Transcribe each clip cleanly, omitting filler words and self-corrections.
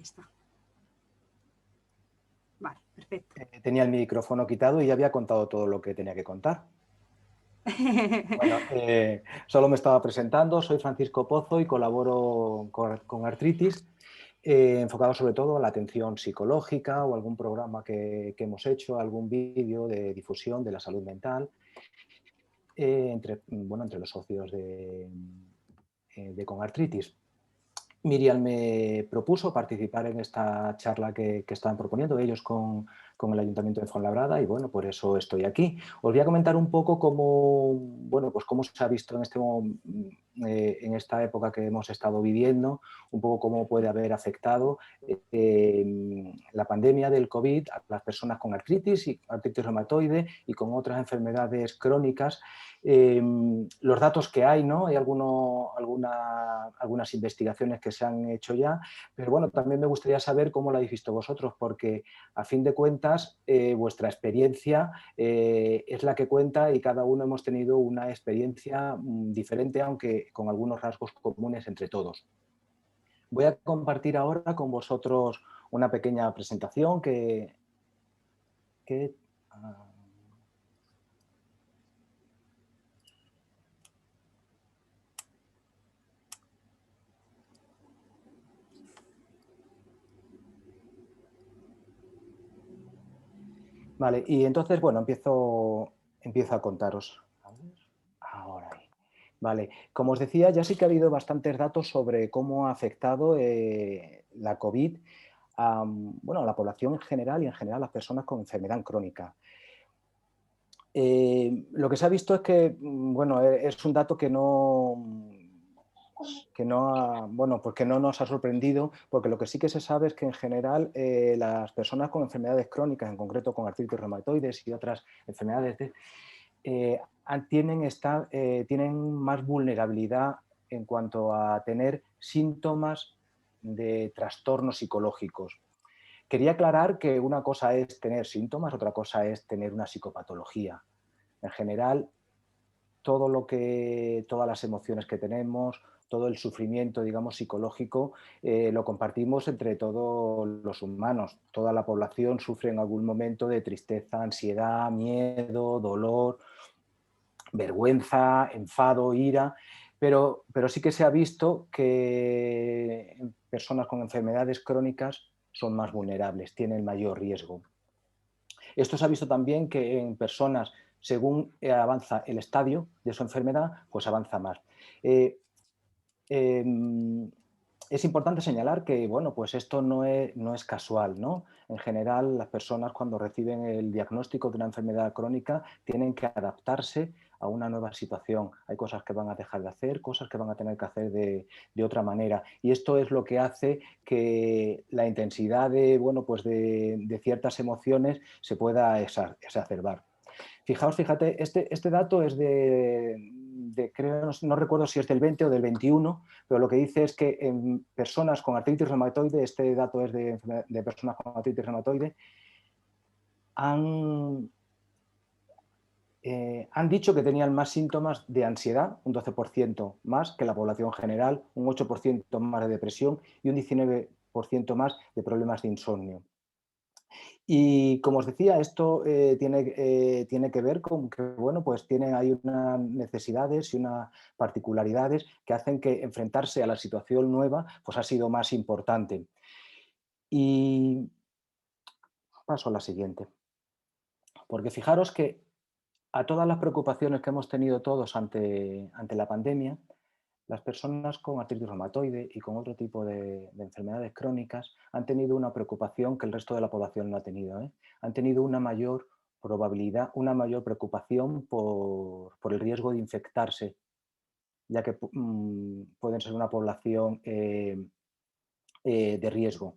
está. Vale, perfecto. Tenía el micrófono quitado y ya había contado todo lo que tenía que contar. Bueno, solo me estaba presentando, soy Francisco Pozo y colaboro con Artritis, enfocado sobre todo a la atención psicológica o algún programa que hemos hecho, algún vídeo de difusión de la salud mental entre los socios de Con Artritis. Miriam me propuso participar en esta charla que estaban proponiendo ellos con el Ayuntamiento de Fuenlabrada y bueno, por eso estoy aquí. Os voy a comentar un poco cómo se ha visto en esta época que hemos estado viviendo, un poco cómo puede haber afectado la pandemia del COVID a las personas con artritis y artritis reumatoide y con otras enfermedades crónicas. Los datos que hay, ¿no? Hay algunas investigaciones que se han hecho ya, pero bueno, también me gustaría saber cómo lo habéis visto vosotros, porque a fin de cuentas vuestra experiencia es la que cuenta y cada uno hemos tenido una experiencia diferente, aunque con algunos rasgos comunes entre todos. Voy a compartir ahora con vosotros una pequeña presentación Vale, y entonces, bueno, empiezo a contaros. Ahora ahí. Vale, como os decía, ya sí que ha habido bastantes datos sobre cómo ha afectado la COVID a la población en general y en general a las personas con enfermedad crónica. Lo que se ha visto es que, es un dato que no nos ha sorprendido, porque lo que sí que se sabe es que en general las personas con enfermedades crónicas, en concreto con artritis reumatoides y otras enfermedades, tienen más vulnerabilidad en cuanto a tener síntomas de trastornos psicológicos. Quería aclarar que una cosa es tener síntomas, otra cosa es tener una psicopatología. En general, todas las emociones que tenemos, todo el sufrimiento, digamos, psicológico, lo compartimos entre todos los humanos. Toda la población sufre en algún momento de tristeza, ansiedad, miedo, dolor, vergüenza, enfado, ira, pero sí que se ha visto que personas con enfermedades crónicas son más vulnerables, tienen mayor riesgo. Esto se ha visto también que en personas, según avanza el estadio de su enfermedad, pues avanza más. Es importante señalar que pues esto no es casual, ¿no? En general, las personas cuando reciben el diagnóstico de una enfermedad crónica tienen que adaptarse a una nueva situación. Hay cosas que van a dejar de hacer, cosas que van a tener que hacer de otra manera. Y esto es lo que hace que la intensidad de ciertas emociones se pueda exacerbar. Fíjate, este dato es creo, no recuerdo si es del 20 o del 21, pero lo que dice es que en personas con artritis reumatoide, este dato es de personas con artritis reumatoide, han dicho que tenían más síntomas de ansiedad, un 12% más que la población general, un 8% más de depresión y un 19% más de problemas de insomnio. Y como os decía, esto tiene que ver con que hay unas necesidades y unas particularidades que hacen que enfrentarse a la situación nueva pues ha sido más importante. Y paso a la siguiente. Porque fijaros que a todas las preocupaciones que hemos tenido todos ante la pandemia, las personas con artritis reumatoide y con otro tipo de enfermedades crónicas han tenido una preocupación que el resto de la población no ha tenido. Han tenido una mayor probabilidad, una mayor preocupación por el riesgo de infectarse, ya que pueden ser una población de riesgo.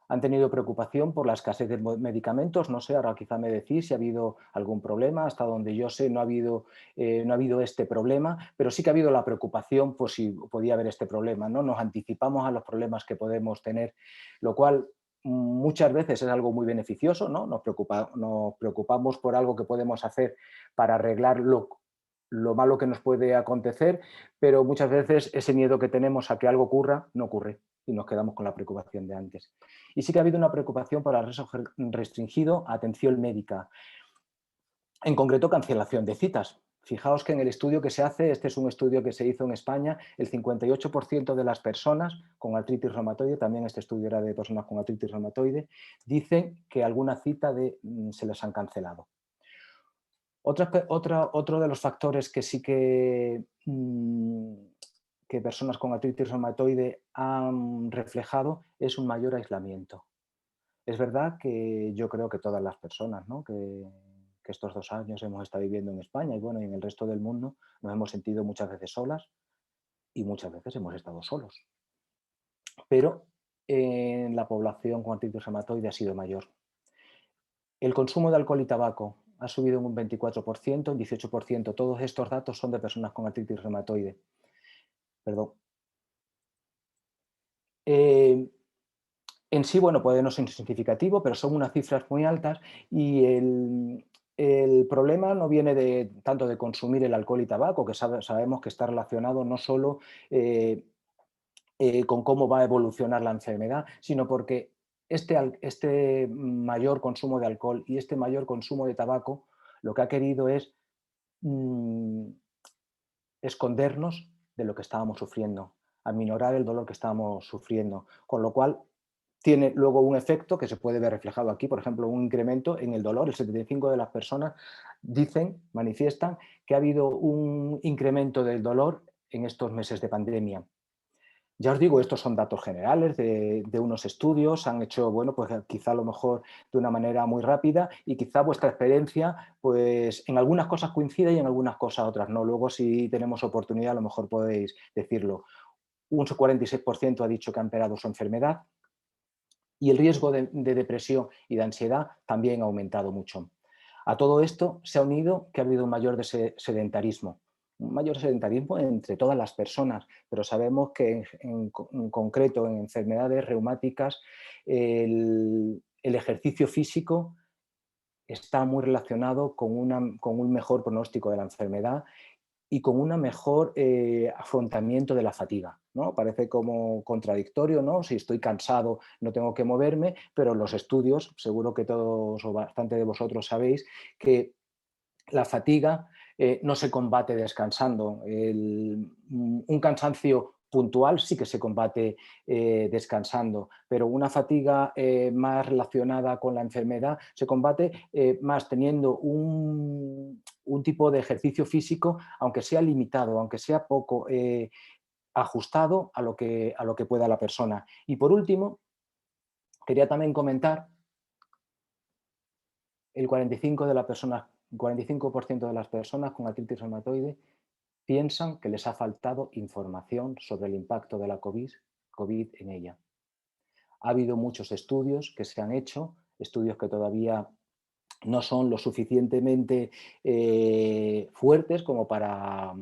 Han tenido preocupación por la escasez de medicamentos, no sé, ahora quizá me decís si ha habido algún problema, hasta donde yo sé no ha habido este problema, pero sí que ha habido la preocupación por si podía haber este problema, ¿no? Nos anticipamos a los problemas que podemos tener, lo cual muchas veces es algo muy beneficioso, ¿no? Nos preocupamos por algo que podemos hacer para arreglar lo malo que nos puede acontecer, pero muchas veces ese miedo que tenemos a que algo ocurra, no ocurre y nos quedamos con la preocupación de antes. Y sí que ha habido una preocupación por el riesgo restringido a atención médica, en concreto cancelación de citas. Fijaos que en el estudio que se hace, este es un estudio que se hizo en España, el 58% de las personas con artritis reumatoide, también este estudio era de personas con artritis reumatoide, dicen que alguna cita se les han cancelado. Otro de los factores que sí que personas con artritis reumatoide han reflejado es un mayor aislamiento. Es verdad que yo creo que todas las personas, ¿no? que estos 2 años hemos estado viviendo en España y bueno, y en el resto del mundo nos hemos sentido muchas veces solas y muchas veces hemos estado solos. Pero en la población con artritis reumatoide ha sido mayor. El consumo de alcohol y tabaco ha subido en un 24%, un 18%. Todos estos datos son de personas con artritis reumatoide. Perdón. En sí, bueno, puede no ser significativo, pero son unas cifras muy altas y el problema no viene tanto de consumir el alcohol y tabaco, que sabemos que está relacionado no solo con cómo va a evolucionar la enfermedad, sino porque este mayor consumo de alcohol y este mayor consumo de tabaco lo que ha querido es escondernos de lo que estábamos sufriendo, aminorar el dolor que estábamos sufriendo, con lo cual tiene luego un efecto que se puede ver reflejado aquí, por ejemplo, un incremento en el dolor. El 75% de las personas manifiestan que ha habido un incremento del dolor en estos meses de pandemia. Ya os digo, estos son datos generales de unos estudios, se han hecho, bueno, pues quizá a lo mejor de una manera muy rápida y quizá vuestra experiencia, pues en algunas cosas coincide y en algunas cosas otras no. Luego, si tenemos oportunidad, a lo mejor podéis decirlo. Un 46% ha dicho que ha empeorado su enfermedad y el riesgo de depresión y de ansiedad también ha aumentado mucho. A todo esto se ha unido que ha habido un mayor sedentarismo. Un mayor sedentarismo entre todas las personas, pero sabemos que en concreto en enfermedades reumáticas el ejercicio físico está muy relacionado con un mejor pronóstico de la enfermedad y con un mejor afrontamiento de la fatiga, ¿no? Parece como contradictorio, ¿no? Si estoy cansado no tengo que moverme, pero los estudios, seguro que todos o bastante de vosotros sabéis, que la fatiga no se combate descansando. Un cansancio puntual sí que se combate descansando, pero una fatiga más relacionada con la enfermedad se combate más teniendo un tipo de ejercicio físico, aunque sea limitado, aunque sea poco ajustado a lo que pueda la persona. Y por último, quería también comentar el 45% de las personas con artritis reumatoide piensan que les ha faltado información sobre el impacto de la COVID en ella. Ha habido muchos estudios que se han hecho, estudios que todavía no son lo suficientemente fuertes como para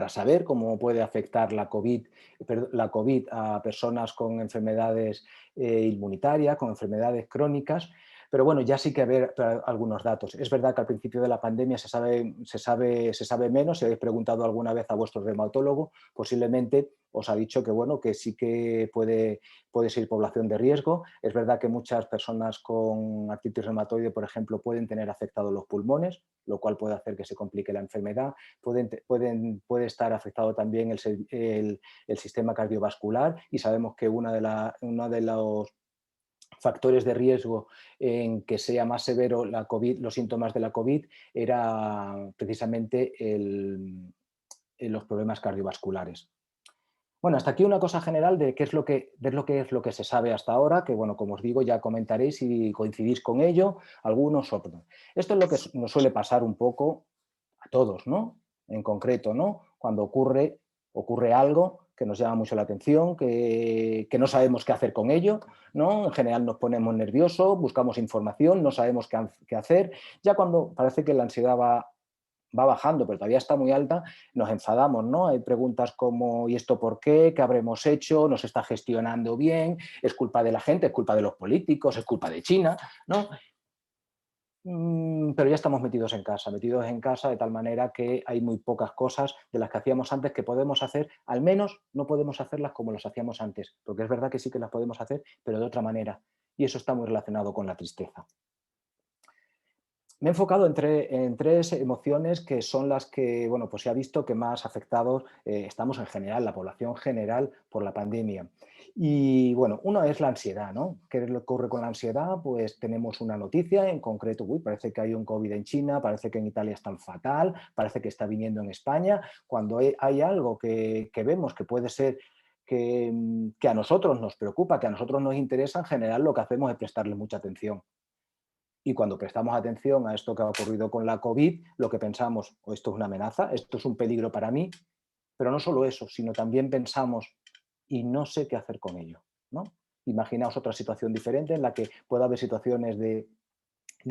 saber cómo puede afectar la COVID a personas con enfermedades inmunitarias, con enfermedades crónicas, pero bueno, ya sí que haber algunos datos. Es verdad que al principio de la pandemia se sabe menos. Si habéis preguntado alguna vez a vuestro reumatólogo, posiblemente os ha dicho que, bueno, que sí que puede ser población de riesgo. Es verdad que muchas personas con artritis reumatoide, por ejemplo, pueden tener afectados los pulmones, lo cual puede hacer que se complique la enfermedad. Puede estar afectado también el sistema cardiovascular y sabemos que uno de los factores de riesgo en que sea más severo la COVID, los síntomas de la COVID, era precisamente los problemas cardiovasculares. Bueno, hasta aquí una cosa general de qué es lo que se sabe hasta ahora, que bueno, como os digo, ya comentaréis si coincidís con ello, algunos otros. Esto es lo que nos suele pasar un poco a todos, ¿no? En concreto, ¿no? Cuando ocurre algo que nos llama mucho la atención, que no sabemos qué hacer con ello, ¿no? En general nos ponemos nerviosos, buscamos información, no sabemos qué hacer. Ya cuando parece que la ansiedad va bajando, pero todavía está muy alta, nos enfadamos, ¿no? Hay preguntas como ¿y esto por qué? ¿Qué habremos hecho? ¿Nos está gestionando bien? ¿Es culpa de la gente? ¿Es culpa de los políticos? ¿Es culpa de China? ¿No? Pero ya estamos metidos en casa de tal manera que hay muy pocas cosas de las que hacíamos antes que podemos hacer, al menos no podemos hacerlas como las hacíamos antes, porque es verdad que sí que las podemos hacer, pero de otra manera. Y eso está muy relacionado con la tristeza. Me he enfocado en tres emociones que son las que, bueno, pues se ha visto que más afectados estamos en general, la población general, por la pandemia. Y bueno, uno es la ansiedad, ¿no? ¿Qué es lo que ocurre con la ansiedad? Pues tenemos una noticia en concreto, uy, parece que hay un COVID en China, parece que en Italia es tan fatal, parece que está viniendo en España. Cuando hay algo que vemos que puede ser que a nosotros nos preocupa, que a nosotros nos interesa, en general lo que hacemos es prestarle mucha atención. Y cuando prestamos atención a esto que ha ocurrido con la COVID, lo que pensamos, o esto es una amenaza, esto es un peligro para mí, pero no solo eso, sino también pensamos, y no sé qué hacer con ello, ¿no? Imaginaos otra situación diferente en la que pueda haber situaciones de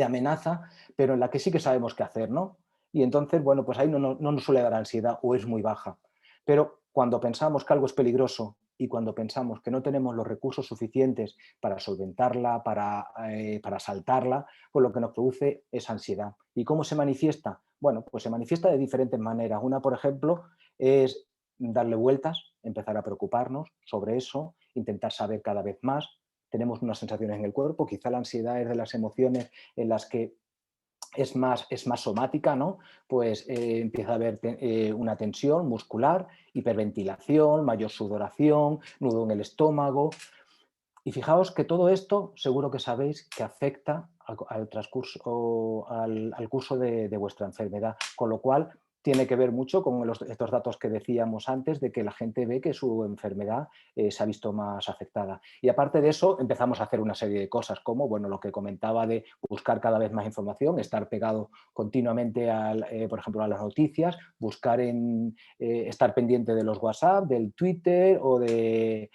amenaza, pero en la que sí que sabemos qué hacer, ¿no? Y entonces, bueno, pues ahí no nos suele dar ansiedad o es muy baja. Pero cuando pensamos que algo es peligroso y cuando pensamos que no tenemos los recursos suficientes para solventarla, para saltarla, pues lo que nos produce es ansiedad. ¿Y cómo se manifiesta? Bueno, pues se manifiesta de diferentes maneras. Una, por ejemplo, es darle vueltas, empezar a preocuparnos sobre eso, intentar saber cada vez más. Tenemos unas sensaciones en el cuerpo, quizá la ansiedad es de las emociones en las que es más somática, ¿no? Pues empieza a haber una tensión muscular, hiperventilación, mayor sudoración, nudo en el estómago. Y fijaos que todo esto seguro que sabéis que afecta al transcurso, al curso de vuestra enfermedad, con lo cual tiene que ver mucho con estos datos que decíamos antes de que la gente ve que su enfermedad se ha visto más afectada. Y aparte de eso, empezamos a hacer una serie de cosas, como bueno, lo que comentaba de buscar cada vez más información, estar pegado continuamente, por ejemplo, a las noticias, estar pendiente de los WhatsApp, del Twitter o de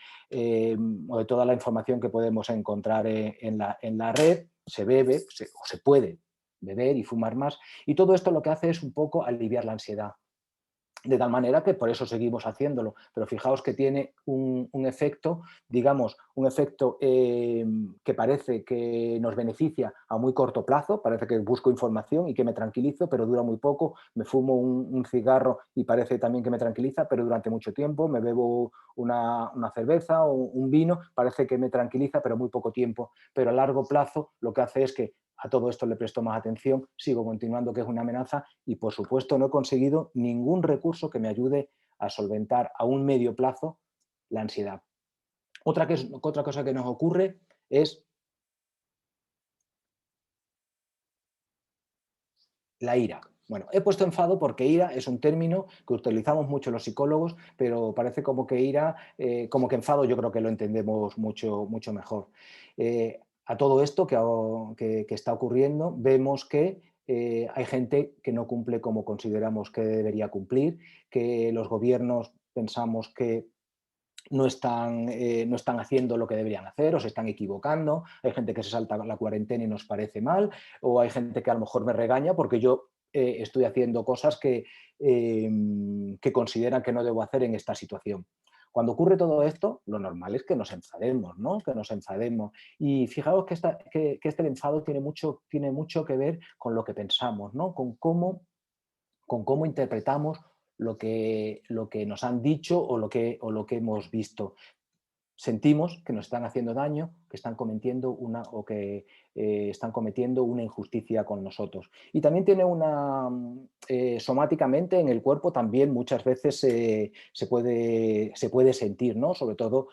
toda la información que podemos encontrar en la red. Se bebe o se puede beber y fumar más, y todo esto lo que hace es un poco aliviar la ansiedad, de tal manera que por eso seguimos haciéndolo, pero fijaos que tiene un efecto, digamos, un efecto que parece que nos beneficia a muy corto plazo, parece que busco información y que me tranquilizo, pero dura muy poco, me fumo un cigarro y parece también que me tranquiliza, pero durante mucho tiempo, me bebo una cerveza o un vino, parece que me tranquiliza, pero muy poco tiempo, pero a largo plazo lo que hace es que a todo esto le presto más atención, sigo continuando que es una amenaza y, por supuesto, no he conseguido ningún recurso que me ayude a solventar a un medio plazo la ansiedad. Otra cosa que nos ocurre es la ira. Bueno, he puesto enfado porque ira es un término que utilizamos mucho los psicólogos, pero parece como que ira, como que enfado yo creo que lo entendemos mucho, mucho mejor. A todo esto que está ocurriendo, vemos que hay gente que no cumple como consideramos que debería cumplir, que los gobiernos pensamos que no están haciendo lo que deberían hacer o se están equivocando, hay gente que se salta la cuarentena y nos parece mal, o hay gente que a lo mejor me regaña porque yo estoy haciendo cosas que consideran que no debo hacer en esta situación. Cuando ocurre todo esto, lo normal es que nos enfademos, ¿no? Que nos enfademos. Y fijaos que este enfado tiene mucho que ver con lo que pensamos, ¿no? Con cómo interpretamos lo que nos han dicho o lo que hemos visto. Sentimos que nos están haciendo daño, que están cometiendo están cometiendo una injusticia con nosotros. Y también tiene somáticamente en el cuerpo también muchas veces se puede sentir, ¿no? Sobre todo,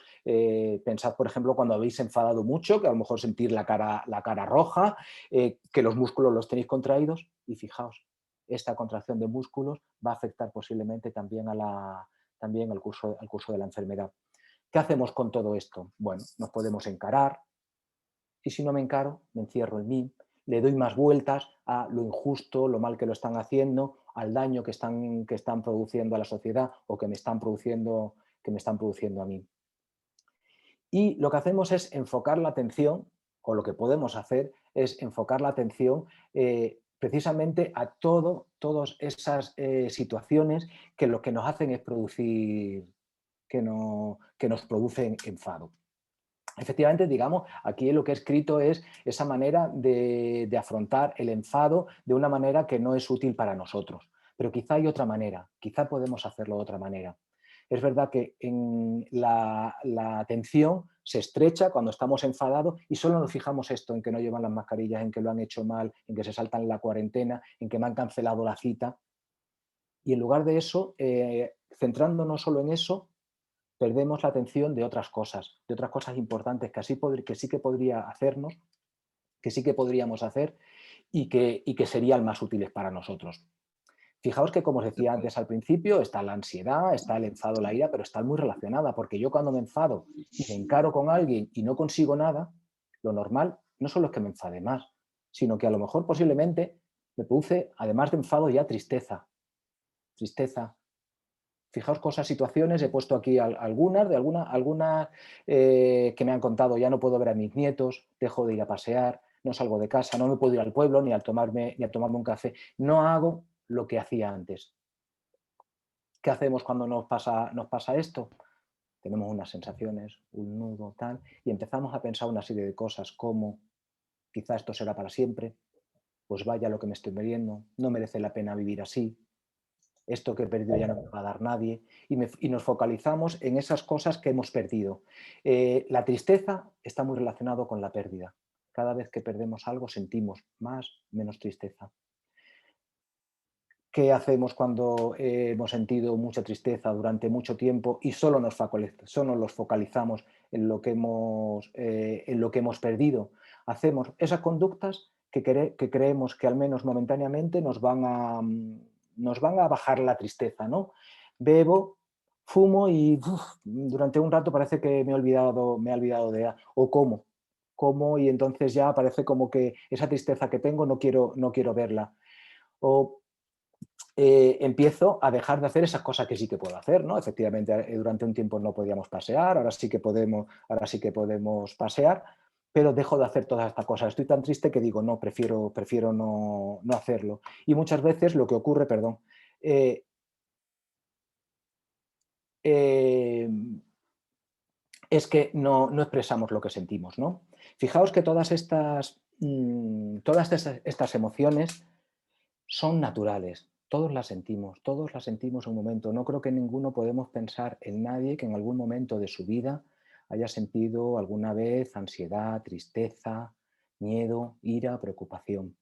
pensad, por ejemplo, cuando habéis enfadado mucho, que a lo mejor sentir la cara roja, que los músculos los tenéis contraídos, y fijaos, esta contracción de músculos va a afectar posiblemente también también al curso de la enfermedad. ¿Qué hacemos con todo esto? Bueno, nos podemos encarar y si no me encaro, me encierro en mí, le doy más vueltas a lo injusto, lo mal que lo están haciendo, al daño que están produciendo a la sociedad o que me están produciendo a mí. Y lo que hacemos es enfocar la atención, o lo que podemos hacer es enfocar la atención precisamente a todas esas situaciones que lo que nos hacen es producir, que nos producen enfado. Efectivamente, digamos, aquí lo que he escrito es esa manera de afrontar el enfado de una manera que no es útil para nosotros. Pero quizá hay otra manera, quizá podemos hacerlo de otra manera. Es verdad que la atención se estrecha cuando estamos enfadados y solo nos fijamos esto, en que no llevan las mascarillas, en que lo han hecho mal, en que se saltan la cuarentena, en que me han cancelado la cita. Y en lugar de eso, centrándonos solo en eso, perdemos la atención de otras cosas importantes que sí que podría hacernos, que sí que podríamos hacer y que serían más útiles para nosotros. Fijaos que, como os decía antes al principio, está la ansiedad, está el enfado, la ira, pero está muy relacionada, porque yo cuando me enfado y me encaro con alguien y no consigo nada, lo normal no solo es que me enfade más, sino que a lo mejor posiblemente me produce, además de enfado, ya tristeza. Tristeza. Fijaos cosas, situaciones, he puesto aquí algunas, algunas que me han contado, ya no puedo ver a mis nietos, dejo de ir a pasear, no salgo de casa, no me puedo ir al pueblo ni a tomarme un café, no hago lo que hacía antes. ¿Qué hacemos cuando nos pasa esto? Tenemos unas sensaciones, un nudo, tal, y empezamos a pensar una serie de cosas como quizá esto será para siempre, pues vaya lo que me estoy muriendo, no merece la pena vivir así, esto que he perdido ya no me va a dar nadie, y nos focalizamos en esas cosas que hemos perdido. La tristeza está muy relacionado con la pérdida. Cada vez que perdemos algo sentimos más, menos tristeza. ¿Qué hacemos cuando hemos sentido mucha tristeza durante mucho tiempo y solo nos focalizamos en lo que hemos perdido? Hacemos esas conductas que creemos que al menos momentáneamente nos van a bajar la tristeza, ¿no? Bebo, fumo y durante un rato parece que me he olvidado o como y entonces ya parece como que esa tristeza que tengo no quiero verla. O empiezo a dejar de hacer esas cosas que sí que puedo hacer, ¿no? Efectivamente, durante un tiempo no podíamos pasear, ahora sí que podemos pasear, pero dejo de hacer todas estas cosas. Estoy tan triste que digo, no, prefiero no hacerlo. Y muchas veces lo que ocurre, perdón, eh, eh, es que no expresamos lo que sentimos, ¿no? Fijaos que todas estas emociones son naturales, todos las sentimos en un momento. No creo que ninguno podemos pensar en nadie que en algún momento de su vida haya sentido alguna vez ansiedad, tristeza, miedo, ira, preocupación.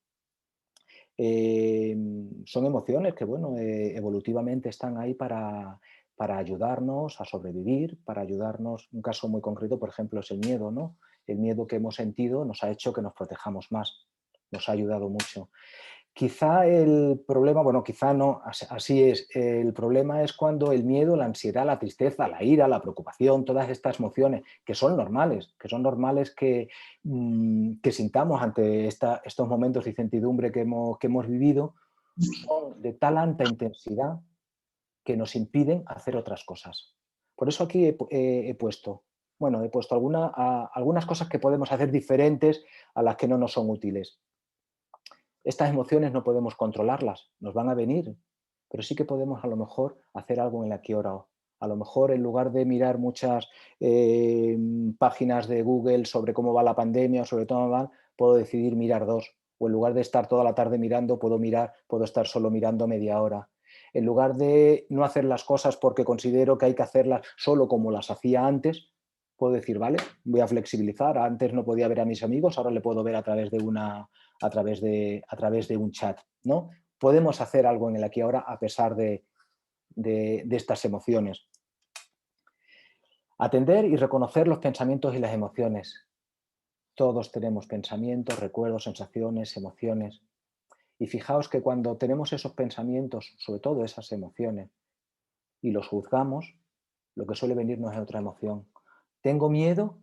Son emociones que, bueno, evolutivamente están ahí para ayudarnos a sobrevivir, para ayudarnos, un caso muy concreto, por ejemplo, es el miedo, ¿no? El miedo que hemos sentido nos ha hecho que nos protejamos más, nos ha ayudado mucho. Quizá el problema, bueno, quizá no, así es, el problema es cuando el miedo, la ansiedad, la tristeza, la ira, la preocupación, todas estas emociones que son normales que sintamos ante estos momentos de incertidumbre que hemos vivido, son de tal alta intensidad que nos impiden hacer otras cosas. Por eso aquí he puesto, bueno, he puesto algunas cosas que podemos hacer diferentes a las que no nos son útiles. Estas emociones no podemos controlarlas, nos van a venir, pero sí que podemos a lo mejor hacer algo en la que ahora. A lo mejor en lugar de mirar muchas páginas de Google sobre cómo va la pandemia o sobre todo mal, puedo decidir mirar dos. O en lugar de estar toda la tarde mirando, puedo estar solo mirando media hora. En lugar de no hacer las cosas porque considero que hay que hacerlas solo como las hacía antes, puedo decir, vale, voy a flexibilizar. Antes no podía ver a mis amigos, ahora le puedo ver a través a través de un chat, ¿no? Podemos hacer algo en el aquí y ahora a pesar de estas emociones. Atender y reconocer los pensamientos y las emociones. Todos tenemos pensamientos, recuerdos, sensaciones, emociones. Y fijaos que cuando tenemos esos pensamientos, sobre todo esas emociones, y los juzgamos, lo que suele venirnos es otra emoción. Tengo miedo,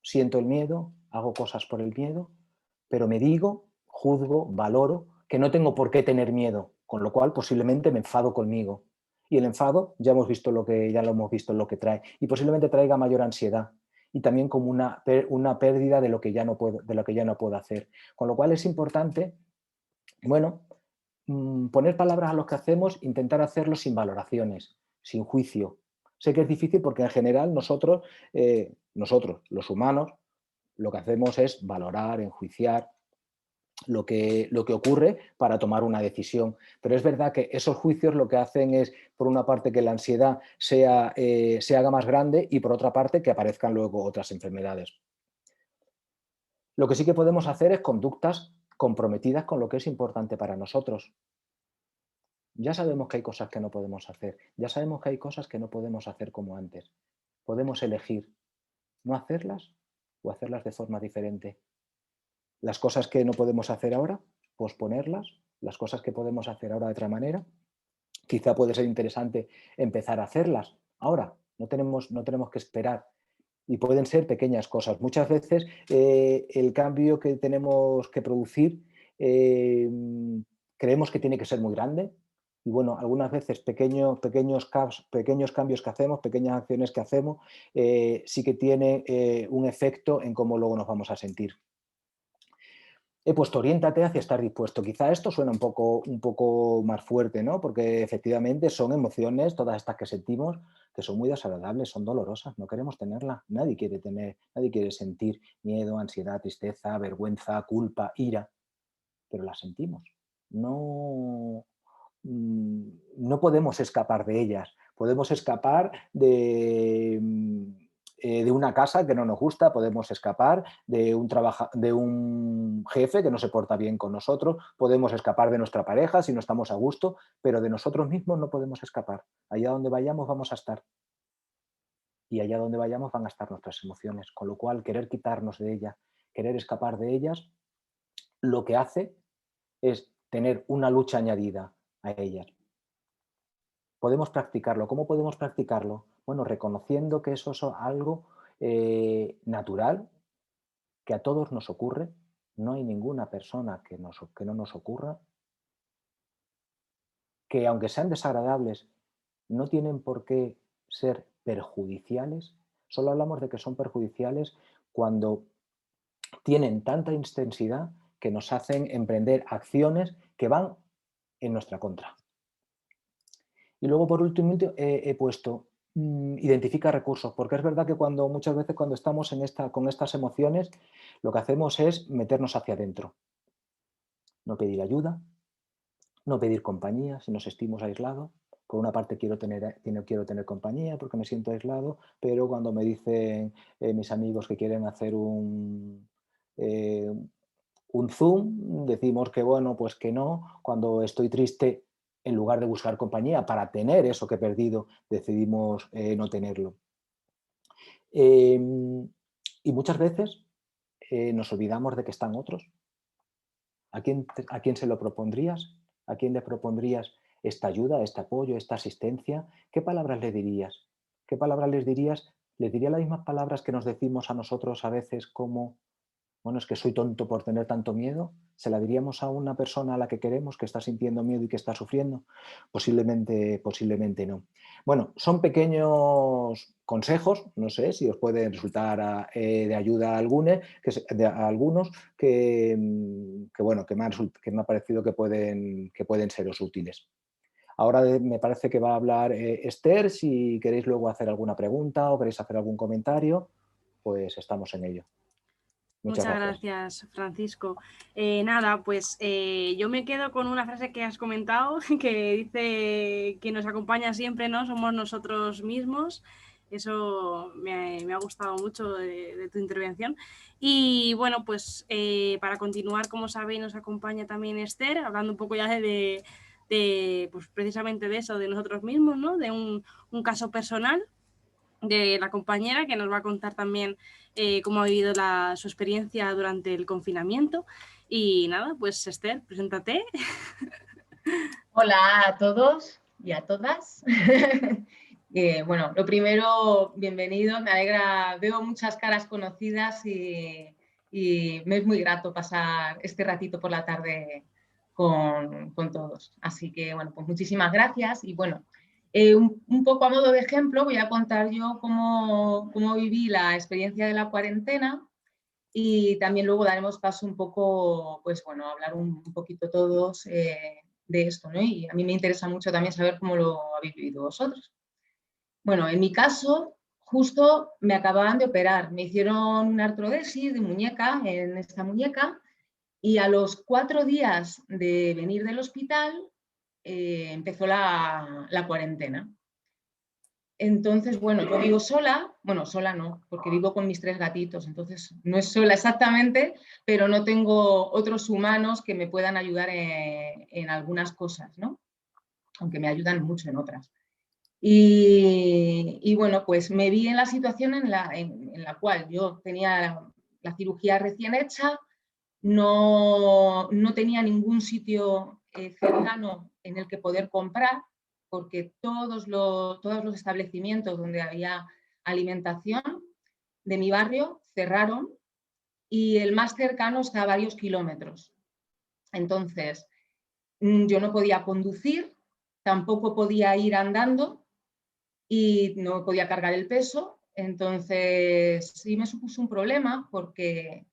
siento el miedo, hago cosas por el miedo, pero me digo, juzgo, valoro que no tengo por qué tener miedo, con lo cual posiblemente me enfado conmigo. Y el enfado ya lo hemos visto en lo que trae y posiblemente traiga mayor ansiedad y también como una pérdida de lo que ya no puedo hacer. Con lo cual es importante, bueno, poner palabras a lo que hacemos, intentar hacerlo sin valoraciones, sin juicio. Sé que es difícil porque en general nosotros nosotros, los humanos, lo que hacemos es valorar, enjuiciar lo que ocurre para tomar una decisión. Pero es verdad que esos juicios lo que hacen es, por una parte, que la ansiedad se haga más grande y, por otra parte, que aparezcan luego otras enfermedades. Lo que sí que podemos hacer es conductas comprometidas con lo que es importante para nosotros. Ya sabemos que hay cosas que no podemos hacer, ya sabemos que hay cosas que no podemos hacer como antes. Podemos elegir no hacerlas o hacerlas de forma diferente. Las cosas que no podemos hacer ahora, posponerlas. Las cosas que podemos hacer ahora de otra manera, quizá puede ser interesante empezar a hacerlas ahora. No tenemos que esperar. Y pueden ser pequeñas cosas. Muchas veces el cambio que tenemos que producir creemos que tiene que ser muy grande. Y bueno, algunas veces pequeños cambios que hacemos, pequeñas acciones que hacemos, sí que tiene un efecto en cómo luego nos vamos a sentir. He puesto oriéntate hacia estar dispuesto. Quizá esto suena un poco más fuerte, ¿no? Porque efectivamente son emociones, todas estas que sentimos, que son muy desagradables, son dolorosas, no queremos tenerlas. Nadie quiere sentir miedo, ansiedad, tristeza, vergüenza, culpa, ira, pero las sentimos. No, no podemos escapar de ellas. Podemos escapar de una casa que no nos gusta, podemos escapar de un jefe que no se porta bien con nosotros, podemos escapar de nuestra pareja si no estamos a gusto, pero de nosotros mismos no podemos escapar. Allá donde vayamos vamos a estar. Y allá donde vayamos van a estar nuestras emociones. Con lo cual, querer quitarnos de ellas, querer escapar de ellas, lo que hace es tener una lucha añadida a ellas. Podemos practicarlo. ¿Cómo podemos practicarlo? Bueno, reconociendo que eso es algo natural, que a todos nos ocurre. No hay ninguna persona que no nos ocurra. Que aunque sean desagradables, no tienen por qué ser perjudiciales. Solo hablamos de que son perjudiciales cuando tienen tanta intensidad que nos hacen emprender acciones que van en nuestra contra. Y luego, por último, he puesto identifica recursos, porque es verdad que muchas veces cuando estamos con estas emociones, lo que hacemos es meternos hacia adentro. No pedir ayuda, no pedir compañía si nos sentimos aislados. Por una parte quiero tener compañía porque me siento aislado, pero cuando me dicen mis amigos que quieren hacer un Zoom, decimos que bueno, pues que no. Cuando estoy triste, en lugar de buscar compañía para tener eso que he perdido, decidimos no tenerlo. Y muchas veces nos olvidamos de que están otros. ¿A quién se lo propondrías? ¿A quién le propondrías esta ayuda, este apoyo, esta asistencia? ¿Qué palabras le dirías? ¿Qué palabras les dirías? ¿Les diría las mismas palabras que nos decimos a nosotros a veces como bueno, es que soy tonto por tener tanto miedo? ¿Se la diríamos a una persona a la que queremos que está sintiendo miedo y que está sufriendo? Posiblemente no. Bueno, son pequeños consejos, no sé si os pueden resultar de ayuda a algunos bueno, que me ha parecido que pueden seros útiles. Ahora me parece que va a hablar Esther. Si queréis luego hacer alguna pregunta o queréis hacer algún comentario, pues estamos en ello. Muchas Muchas gracias. gracias, Francisco. Nada, pues yo me quedo con una frase que has comentado, que dice que nos acompaña siempre, ¿no? Somos nosotros mismos. Eso me ha gustado mucho de tu intervención. Y bueno, pues para continuar, como sabéis, nos acompaña también Esther, hablando un poco ya pues precisamente de eso, de nosotros mismos, ¿no? De un caso personal de la compañera que nos va a contar también cómo ha vivido su experiencia durante el confinamiento. Y nada, pues Esther, preséntate. Hola a todos y a todas. Bueno, lo primero, bienvenido, me alegra, veo muchas caras conocidas y me es muy grato pasar este ratito por la tarde con todos. Así que, bueno, pues muchísimas gracias y bueno, un poco a modo de ejemplo voy a contar yo cómo viví la experiencia de la cuarentena y también luego daremos paso un poco, pues bueno, a hablar un poquito todos de esto, ¿no? Y a mí me interesa mucho también saber cómo lo habéis vivido vosotros. Bueno, en mi caso, justo me acababan de operar, me hicieron una artrodesis de muñeca en esta muñeca y a los 4 días de venir del hospital empezó la cuarentena. Entonces, bueno, yo vivo sola, bueno, sola no, porque vivo con mis 3 gatitos, entonces no es sola exactamente, pero no tengo otros humanos que me puedan ayudar en algunas cosas, ¿no? Aunque me ayudan mucho en otras. Y bueno, pues me vi en la situación en la cual yo tenía la cirugía recién hecha, no tenía ningún sitio cercano en el que poder comprar, porque todos los establecimientos donde había alimentación de mi barrio cerraron y el más cercano está a varios kilómetros. Entonces, yo no podía conducir, tampoco podía ir andando y no podía cargar el peso. Entonces, sí me supuso un problema porque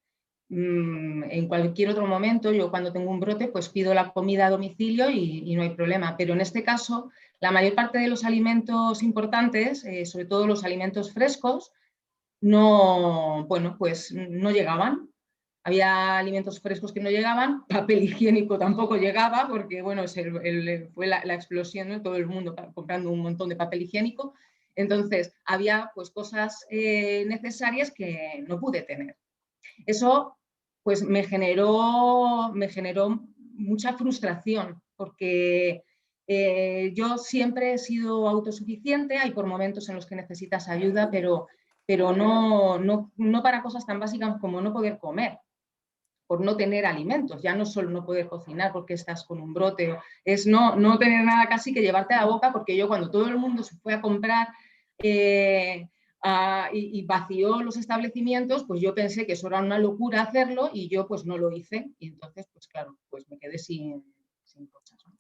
en cualquier otro momento, yo cuando tengo un brote, pues pido la comida a domicilio y no hay problema. Pero en este caso, la mayor parte de los alimentos importantes, sobre todo los alimentos frescos, pues no llegaban. Había alimentos frescos que no llegaban, papel higiénico tampoco llegaba, porque bueno, fue la explosión, ¿no? Todo el mundo comprando un montón de papel higiénico. Entonces, había pues cosas necesarias que no pude tener. Eso pues me generó mucha frustración, porque yo siempre he sido autosuficiente, hay por momentos en los que necesitas ayuda, pero no para cosas tan básicas como no poder comer, por no tener alimentos, ya no solo no poder cocinar porque estás con un brote, es no tener nada casi que llevarte a la boca, porque yo cuando todo el mundo se fue a comprar y vació los establecimientos, pues yo pensé que eso era una locura hacerlo y yo pues no lo hice y entonces pues claro, pues me quedé sin cosas, ¿no?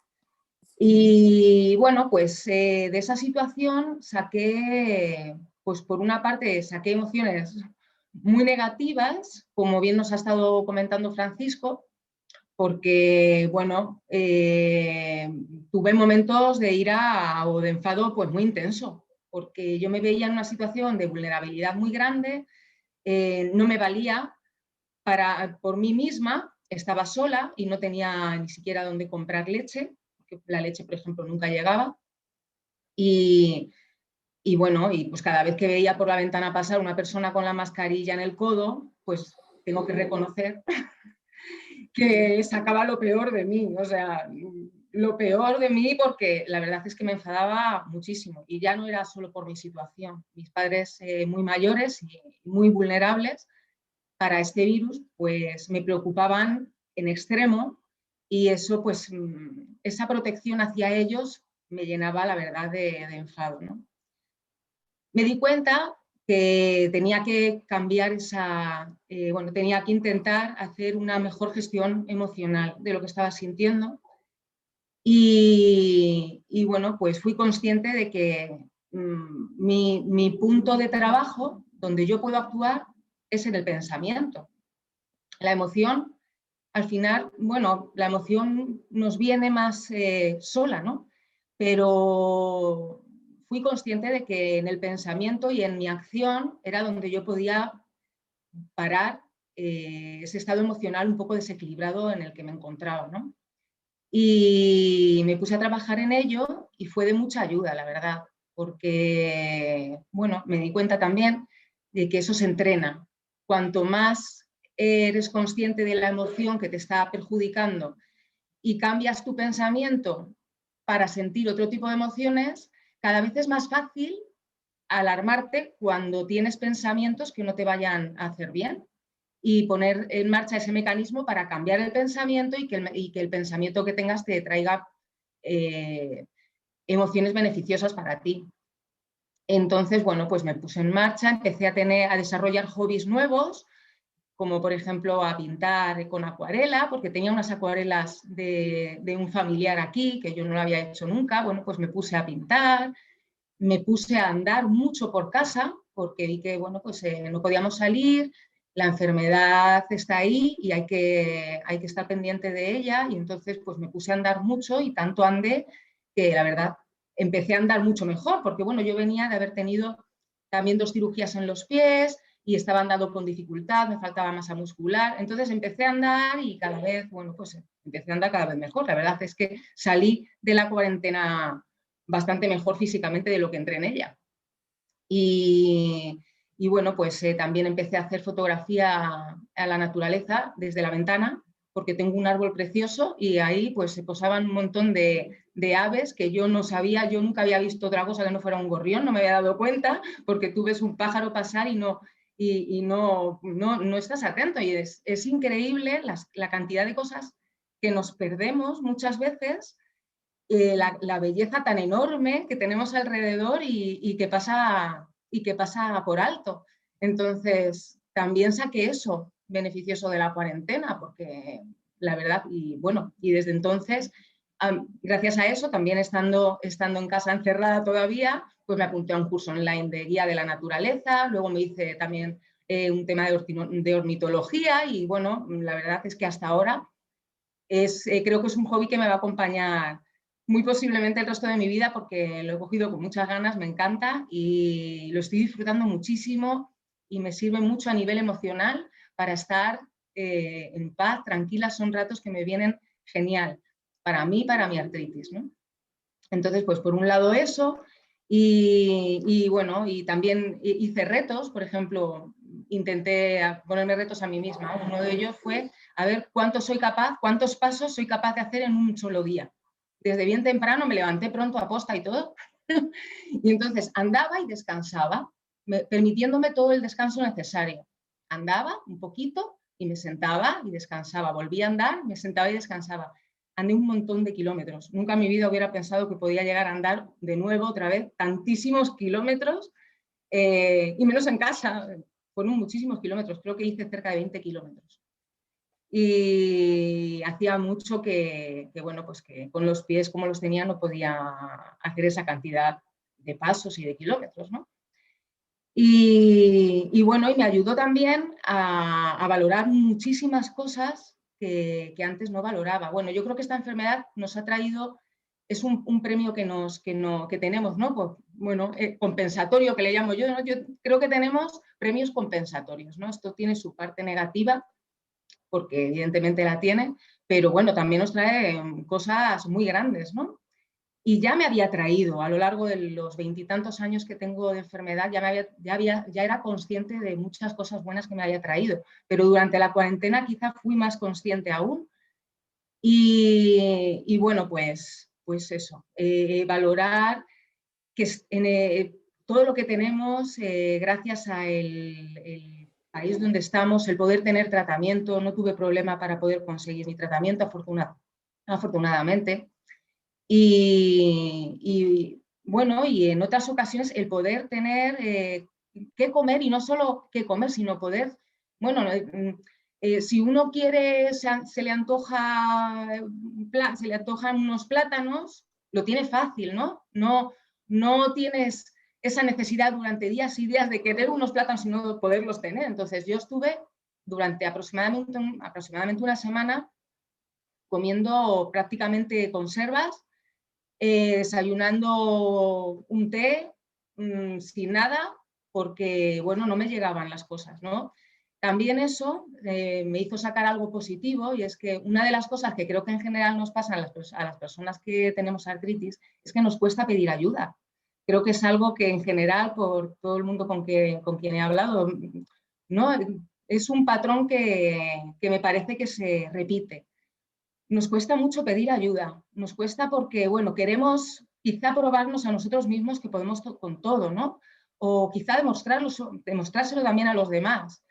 Y bueno, pues de esa situación saqué, pues por una parte saqué emociones muy negativas, como bien nos ha estado comentando Francisco, porque, bueno, tuve momentos de ira o de enfado pues muy intenso, porque yo me veía en una situación de vulnerabilidad muy grande, no me valía por mí misma, estaba sola y no tenía ni siquiera dónde comprar leche, porque la leche, por ejemplo, nunca llegaba. Y bueno, y pues cada vez que veía por la ventana pasar una persona con la mascarilla en el codo, pues tengo que reconocer que sacaba lo peor de mí, o sea, lo peor de mí, porque la verdad es que me enfadaba muchísimo y ya no era solo por mi situación. Mis padres muy mayores y muy vulnerables para este virus, pues me preocupaban en extremo y eso, pues esa protección hacia ellos me llenaba, la verdad, de enfado, ¿no? Me di cuenta que tenía que cambiar tenía que intentar hacer una mejor gestión emocional de lo que estaba sintiendo y bueno, pues fui consciente de que mi punto de trabajo, donde yo puedo actuar, es en el pensamiento. La emoción, al final, bueno, la emoción nos viene más sola, ¿no? Pero fui consciente de que en el pensamiento y en mi acción era donde yo podía parar ese estado emocional un poco desequilibrado en el que me encontraba, ¿no? Y me puse a trabajar en ello y fue de mucha ayuda, la verdad, porque, bueno, me di cuenta también de que eso se entrena. Cuanto más eres consciente de la emoción que te está perjudicando y cambias tu pensamiento para sentir otro tipo de emociones, cada vez es más fácil alarmarte cuando tienes pensamientos que no te vayan a hacer bien y poner en marcha ese mecanismo para cambiar el pensamiento y que el pensamiento que tengas te traiga emociones beneficiosas para ti. Entonces, bueno, pues me puse en marcha, empecé a desarrollar hobbies nuevos, como por ejemplo a pintar con acuarela, porque tenía unas acuarelas de un familiar aquí que yo no lo había hecho nunca. Bueno, pues me puse a pintar, me puse a andar mucho por casa, porque vi que bueno, pues, no podíamos salir, la enfermedad está ahí y hay que estar pendiente de ella, y entonces pues me puse a andar mucho y tanto andé que la verdad empecé a andar mucho mejor, porque bueno, yo venía de haber tenido también 2 cirugías en los pies y estaba andando con dificultad, me faltaba masa muscular. Entonces empecé a andar y cada vez, bueno, pues empecé a andar cada vez mejor. La verdad es que salí de la cuarentena bastante mejor físicamente de lo que entré en ella. Y bueno, pues también empecé a hacer fotografía a la naturaleza desde la ventana, porque tengo un árbol precioso y ahí pues se posaban un montón de aves que yo no sabía, yo nunca había visto otra cosa que no fuera un gorrión, no me había dado cuenta, porque tú ves un pájaro pasar y no estás atento. Y es increíble la cantidad de cosas que nos perdemos muchas veces, la belleza tan enorme que tenemos alrededor y que pasa por alto. Entonces, también saqué eso beneficioso de la cuarentena, porque la verdad, y bueno, y desde entonces, gracias a eso, también estando en casa encerrada todavía, pues me apunté a un curso online de guía de la naturaleza, luego me hice también un tema de ornitología y bueno, la verdad es que hasta ahora creo que es un hobby que me va a acompañar muy posiblemente el resto de mi vida, porque lo he cogido con muchas ganas, me encanta y lo estoy disfrutando muchísimo y me sirve mucho a nivel emocional para estar en paz, tranquila. Son ratos que me vienen genial para mí, para mi artritis, ¿no? Entonces, pues por un lado eso y bueno, y también hice retos, por ejemplo, intenté ponerme retos a mí misma. Uno de ellos fue a ver cuántos pasos soy capaz de hacer en un solo día. Desde bien temprano me levanté pronto a posta y todo, y entonces andaba y descansaba, permitiéndome todo el descanso necesario. Andaba un poquito y me sentaba y descansaba, volvía a andar, me sentaba y descansaba. Andé un montón de kilómetros. Nunca en mi vida hubiera pensado que podía llegar a andar de nuevo, otra vez, tantísimos kilómetros, y menos en casa. Fueron muchísimos kilómetros, creo que hice cerca de 20 kilómetros. Y hacía mucho bueno, pues que con los pies como los tenía no podía hacer esa cantidad de pasos y de kilómetros, ¿no? Y bueno, y me ayudó también a valorar muchísimas cosas que antes no valoraba. Bueno, yo creo que esta enfermedad nos ha traído, es un premio que tenemos, ¿no? Pues, bueno, compensatorio que le llamo yo, ¿no? Yo creo que tenemos premios compensatorios, ¿no? Esto tiene su parte negativa, porque evidentemente la tiene, pero bueno, también nos trae cosas muy grandes, ¿no? Y ya me había traído, a lo largo de los 20 y tantos años que tengo de enfermedad, ya era consciente de muchas cosas buenas que me había traído, pero durante la cuarentena quizá fui más consciente aún. Y bueno, pues eso, valorar que todo lo que tenemos, gracias a el país donde estamos, el poder tener tratamiento. No tuve problema para poder conseguir mi tratamiento, afortunadamente. Y bueno, y en otras ocasiones el poder tener qué comer, y no solo qué comer, sino poder, bueno, si uno quiere, se le antojan unos plátanos, lo tiene fácil, ¿no? No tienes esa necesidad durante días y días de querer unos plátanos y no poderlos tener. Entonces yo estuve durante aproximadamente una semana comiendo prácticamente conservas, desayunando un té, sin nada, porque bueno, no me llegaban las cosas, ¿no? También eso me hizo sacar algo positivo, y es que una de las cosas que creo que en general nos pasa a las personas que tenemos artritis es que nos cuesta pedir ayuda. Creo que es algo que en general, por todo el mundo con quien he hablado, ¿no? Es un patrón que me parece que se repite. Nos cuesta mucho pedir ayuda, nos cuesta porque, bueno, queremos quizá probarnos a nosotros mismos que podemos con todo, ¿no? O quizá demostrárselo también a los demás.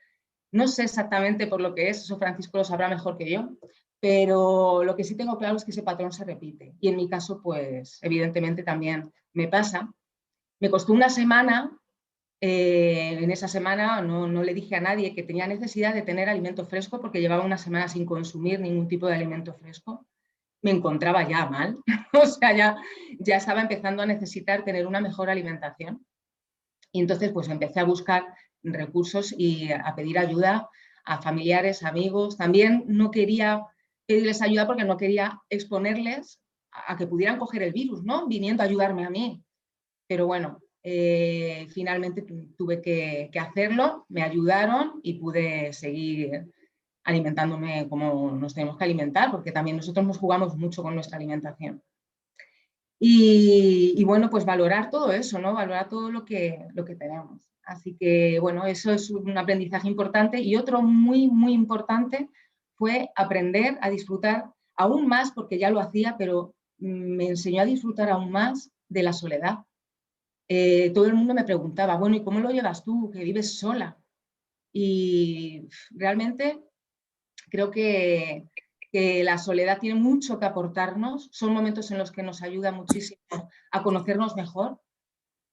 No sé exactamente por lo que es, eso Francisco lo sabrá mejor que yo, pero lo que sí tengo claro es que ese patrón se repite. Y en mi caso, pues evidentemente también me pasa. Me costó una semana. En esa semana no le dije a nadie que tenía necesidad de tener alimento fresco, porque llevaba una semana sin consumir ningún tipo de alimento fresco. Me encontraba ya mal, o sea, ya estaba empezando a necesitar tener una mejor alimentación. Y entonces pues empecé a buscar recursos y a pedir ayuda a familiares, amigos. También no quería pedirles ayuda porque no quería exponerles a que pudieran coger el virus, ¿no? Viniendo a ayudarme a mí. Pero bueno, finalmente tuve que hacerlo, me ayudaron y pude seguir alimentándome como nos tenemos que alimentar, porque también nosotros nos jugamos mucho con nuestra alimentación. Y bueno, pues valorar todo eso, ¿no? Valorar todo lo que tenemos. Así que, bueno, eso es un aprendizaje importante. Y otro muy, muy importante fue aprender a disfrutar aún más, porque ya lo hacía, pero me enseñó a disfrutar aún más de la soledad. Todo el mundo me preguntaba, bueno, ¿y cómo lo llevas tú, que vives sola? Y realmente creo que la soledad tiene mucho que aportarnos, son momentos en los que nos ayuda muchísimo a conocernos mejor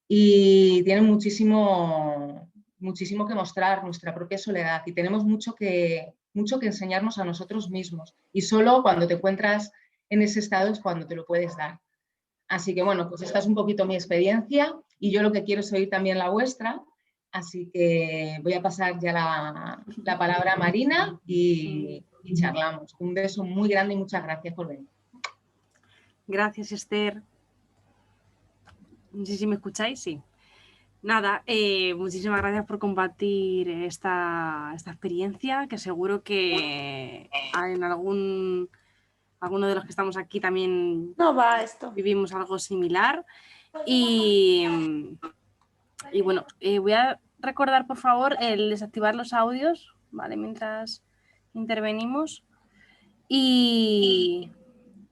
y tiene muchísimo que mostrar nuestra propia soledad y tenemos mucho que enseñarnos a nosotros mismos y solo cuando te encuentras en ese estado es cuando te lo puedes dar. Así que bueno, pues esta es un poquito mi experiencia y yo lo que quiero es oír también la vuestra. Así que voy a pasar ya la palabra a Marina y charlamos. Un beso muy grande y muchas gracias por venir. Gracias, Esther. No sé si me escucháis, sí. Nada, muchísimas gracias por compartir esta experiencia, que seguro que en alguno de los que estamos aquí también vivimos algo similar. Y bueno, voy a recordar, por favor, el desactivar los audios, ¿vale? Mientras intervenimos. Y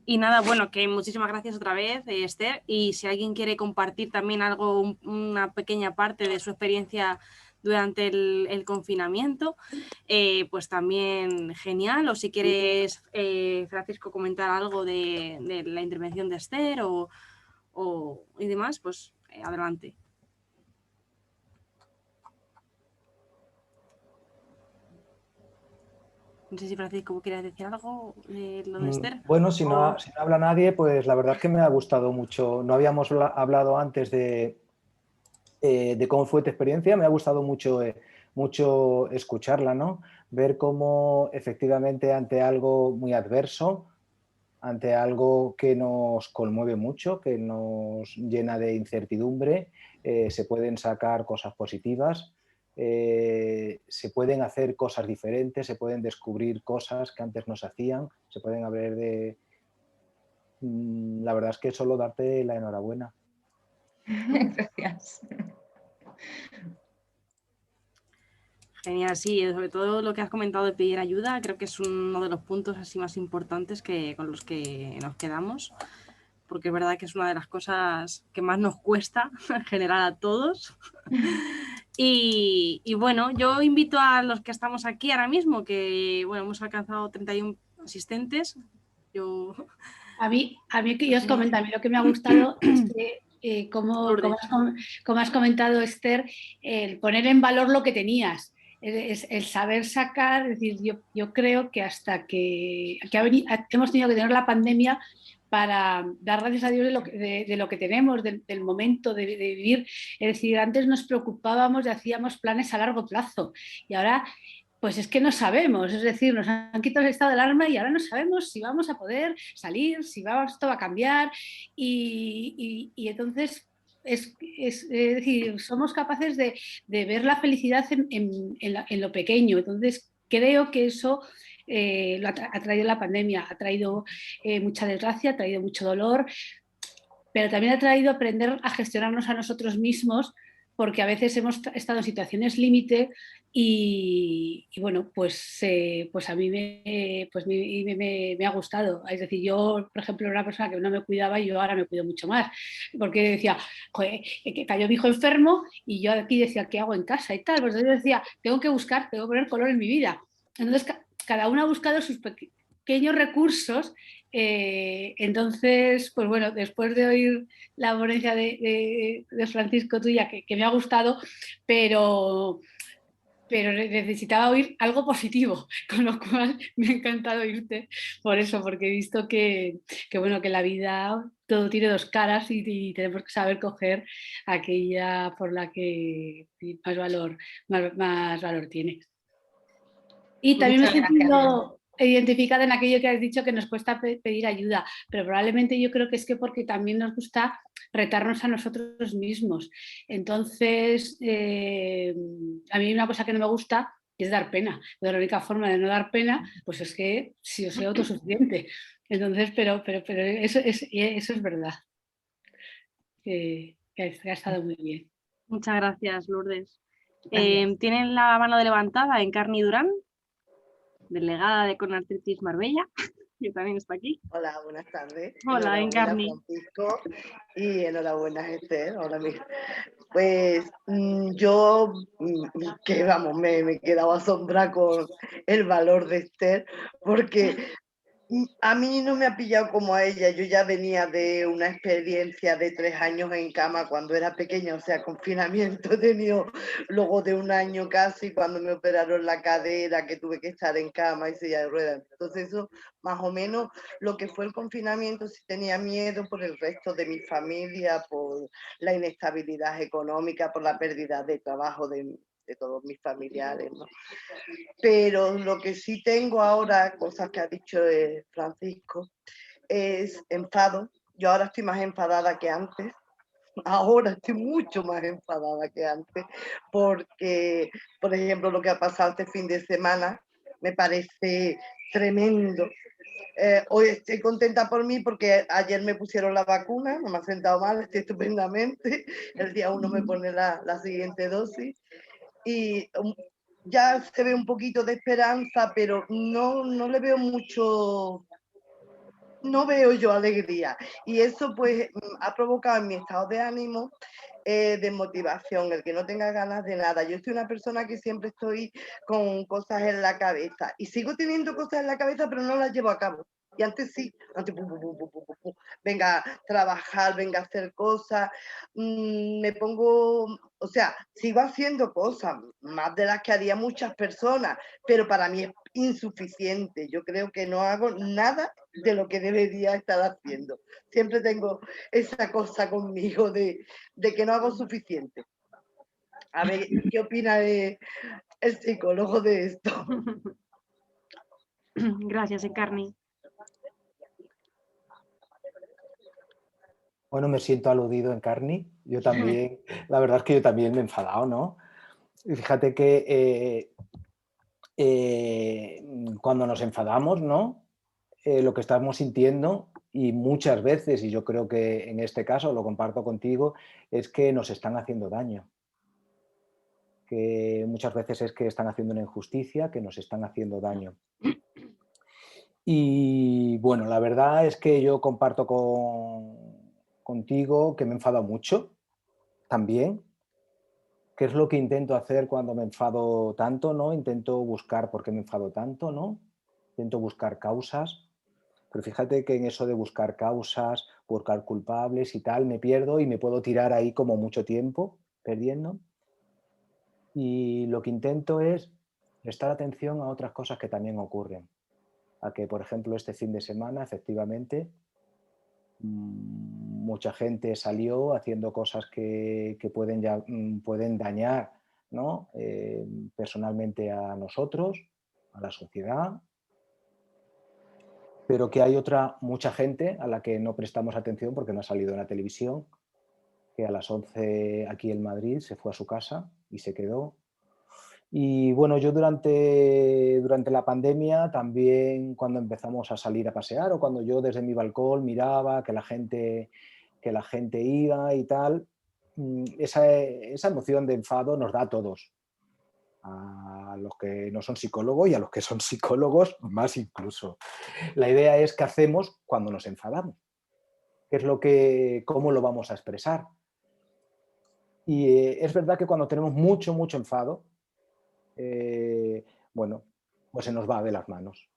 nada, bueno, que muchísimas gracias otra vez, Esther. Y si alguien quiere compartir también algo, una pequeña parte de su experiencia durante el confinamiento, pues también genial. O si quieres, Francisco, comentar algo de la intervención de Esther y demás, pues adelante. No sé si Francisco quieres decir algo de lo de Esther. Bueno, si no habla nadie, pues la verdad es que me ha gustado mucho. No habíamos hablado antes de cómo fue tu experiencia. Me ha gustado mucho escucharla, ¿no? Ver cómo efectivamente ante algo muy adverso, ante algo que nos conmueve mucho, que nos llena de incertidumbre, se pueden sacar cosas positivas. Se pueden hacer cosas diferentes, se pueden descubrir cosas que antes no se hacían, se pueden hablar de... La verdad es que solo darte la enhorabuena. Gracias. Genial, sí, sobre todo lo que has comentado de pedir ayuda, creo que es uno de los puntos así más importantes con los que nos quedamos, porque es verdad que es una de las cosas que más nos cuesta en general a todos. Y bueno, yo invito a los que estamos aquí ahora mismo, que bueno, hemos alcanzado 31 asistentes. A mí que yo os comento, a mí lo que me ha gustado es que, como has comentado, Esther, el poner en valor lo que tenías. Es el saber sacar, es decir, yo creo que hasta que hemos tenido que tener la pandemia para dar gracias a Dios de lo que tenemos, del momento de vivir. Es decir, antes nos preocupábamos y hacíamos planes a largo plazo y ahora pues es que no sabemos, es decir, nos han quitado el estado de alarma y ahora no sabemos si vamos a poder salir, si esto va a cambiar y entonces... Es decir, somos capaces de ver la felicidad en lo pequeño. Entonces, creo que eso ha traído la pandemia, ha traído mucha desgracia, ha traído mucho dolor, pero también ha traído aprender a gestionarnos a nosotros mismos, porque a veces hemos estado en situaciones límite y bueno, pues a mí me ha gustado. Es decir, yo, por ejemplo, era una persona que no me cuidaba y yo ahora me cuido mucho más, porque decía, joder, que cayó mi hijo enfermo y yo aquí decía, ¿qué hago en casa y tal? Pues yo decía, tengo que poner color en mi vida. Entonces, cada uno ha buscado sus pequeños recursos. Entonces, pues bueno, después de oír la ponencia de Francisco tuya, que me ha gustado, pero necesitaba oír algo positivo, con lo cual me ha encantado oírte por eso, porque he visto que bueno, que la vida todo tiene dos caras y tenemos que saber coger aquella por la que más valor tiene. Y también me estoy identificada en aquello que has dicho que nos cuesta pedir ayuda, pero probablemente yo creo que es que porque también nos gusta retarnos a nosotros mismos. Entonces, a mí una cosa que no me gusta es dar pena. Pero la única forma de no dar pena, pues es que si yo soy autosuficiente. Entonces, pero eso es verdad. Que ha estado muy bien. Muchas gracias, Lourdes. Gracias. ¿Tienen la mano levantada Encarni Durán, delegada de Conartritis Marbella, que también está aquí? Hola, buenas tardes. Hola, Enhorabuena, Encarni. Francisco, y enhorabuena, Esther. Hola, pues yo, que vamos, me he quedado asombrada con el valor de Esther, porque a mí no me ha pillado como a ella. Yo ya venía de una experiencia de 3 años en cama cuando era pequeña, o sea, confinamiento he tenido luego de 1 año casi cuando me operaron la cadera, que tuve que estar en cama y silla de ruedas. Entonces eso, más o menos, lo que fue el confinamiento, sí tenía miedo por el resto de mi familia, por la inestabilidad económica, por la pérdida de trabajo de todos mis familiares, ¿no? Pero lo que sí tengo ahora, cosas que ha dicho Francisco, es enfado. Yo ahora estoy más enfadada que antes. Ahora estoy mucho más enfadada que antes, porque, por ejemplo, lo que ha pasado este fin de semana me parece tremendo. Hoy estoy contenta por mí porque ayer me pusieron la vacuna, no me ha sentado mal, estoy estupendamente. El día 1 me pone la siguiente dosis. Y ya se ve un poquito de esperanza, pero no le veo mucho, no veo yo alegría. Y eso pues ha provocado en mi estado de ánimo desmotivación, el que no tenga ganas de nada. Yo soy una persona que siempre estoy con cosas en la cabeza y sigo teniendo cosas en la cabeza, pero no las llevo a cabo. Y antes sí, antes venga a trabajar, venga a hacer cosas, me pongo, o sea, sigo haciendo cosas, más de las que haría muchas personas, pero para mí es insuficiente. Yo creo que no hago nada de lo que debería estar haciendo. Siempre tengo esa cosa conmigo de que no hago suficiente. A ver, ¿qué opina el psicólogo de esto? Gracias, Encarni. Bueno, me siento aludido, Encarni. Yo también, la verdad es que yo también me he enfadado, ¿no? Y fíjate que cuando nos enfadamos, ¿no? Lo que estamos sintiendo, y muchas veces, y yo creo que en este caso lo comparto contigo, es que nos están haciendo daño. Que muchas veces es que están haciendo una injusticia, que nos están haciendo daño. Y bueno, la verdad es que yo comparto contigo que me enfado mucho también. ¿Qué es lo que intento hacer cuando me enfado tanto, ¿no? Intento buscar por qué me enfado tanto, ¿no? Intento buscar causas, pero fíjate que en eso de buscar causas, buscar culpables y tal, me pierdo y me puedo tirar ahí como mucho tiempo perdiendo. Y lo que intento es prestar atención a otras cosas que también ocurren. A que, por ejemplo, este fin de semana, efectivamente, mucha gente salió haciendo cosas que pueden dañar, ¿no? Personalmente a nosotros, a la sociedad, pero que hay mucha gente a la que no prestamos atención porque no ha salido en la televisión, que a las 11 aquí en Madrid se fue a su casa y se quedó. Y bueno, yo durante la pandemia también, cuando empezamos a salir a pasear o cuando yo desde mi balcón miraba que la gente iba y tal, esa emoción de enfado nos da a todos, a los que no son psicólogos y a los que son psicólogos más incluso. La idea es qué hacemos cuando nos enfadamos, cómo lo vamos a expresar. Y es verdad que cuando tenemos mucho enfado, bueno, pues se nos va de las manos.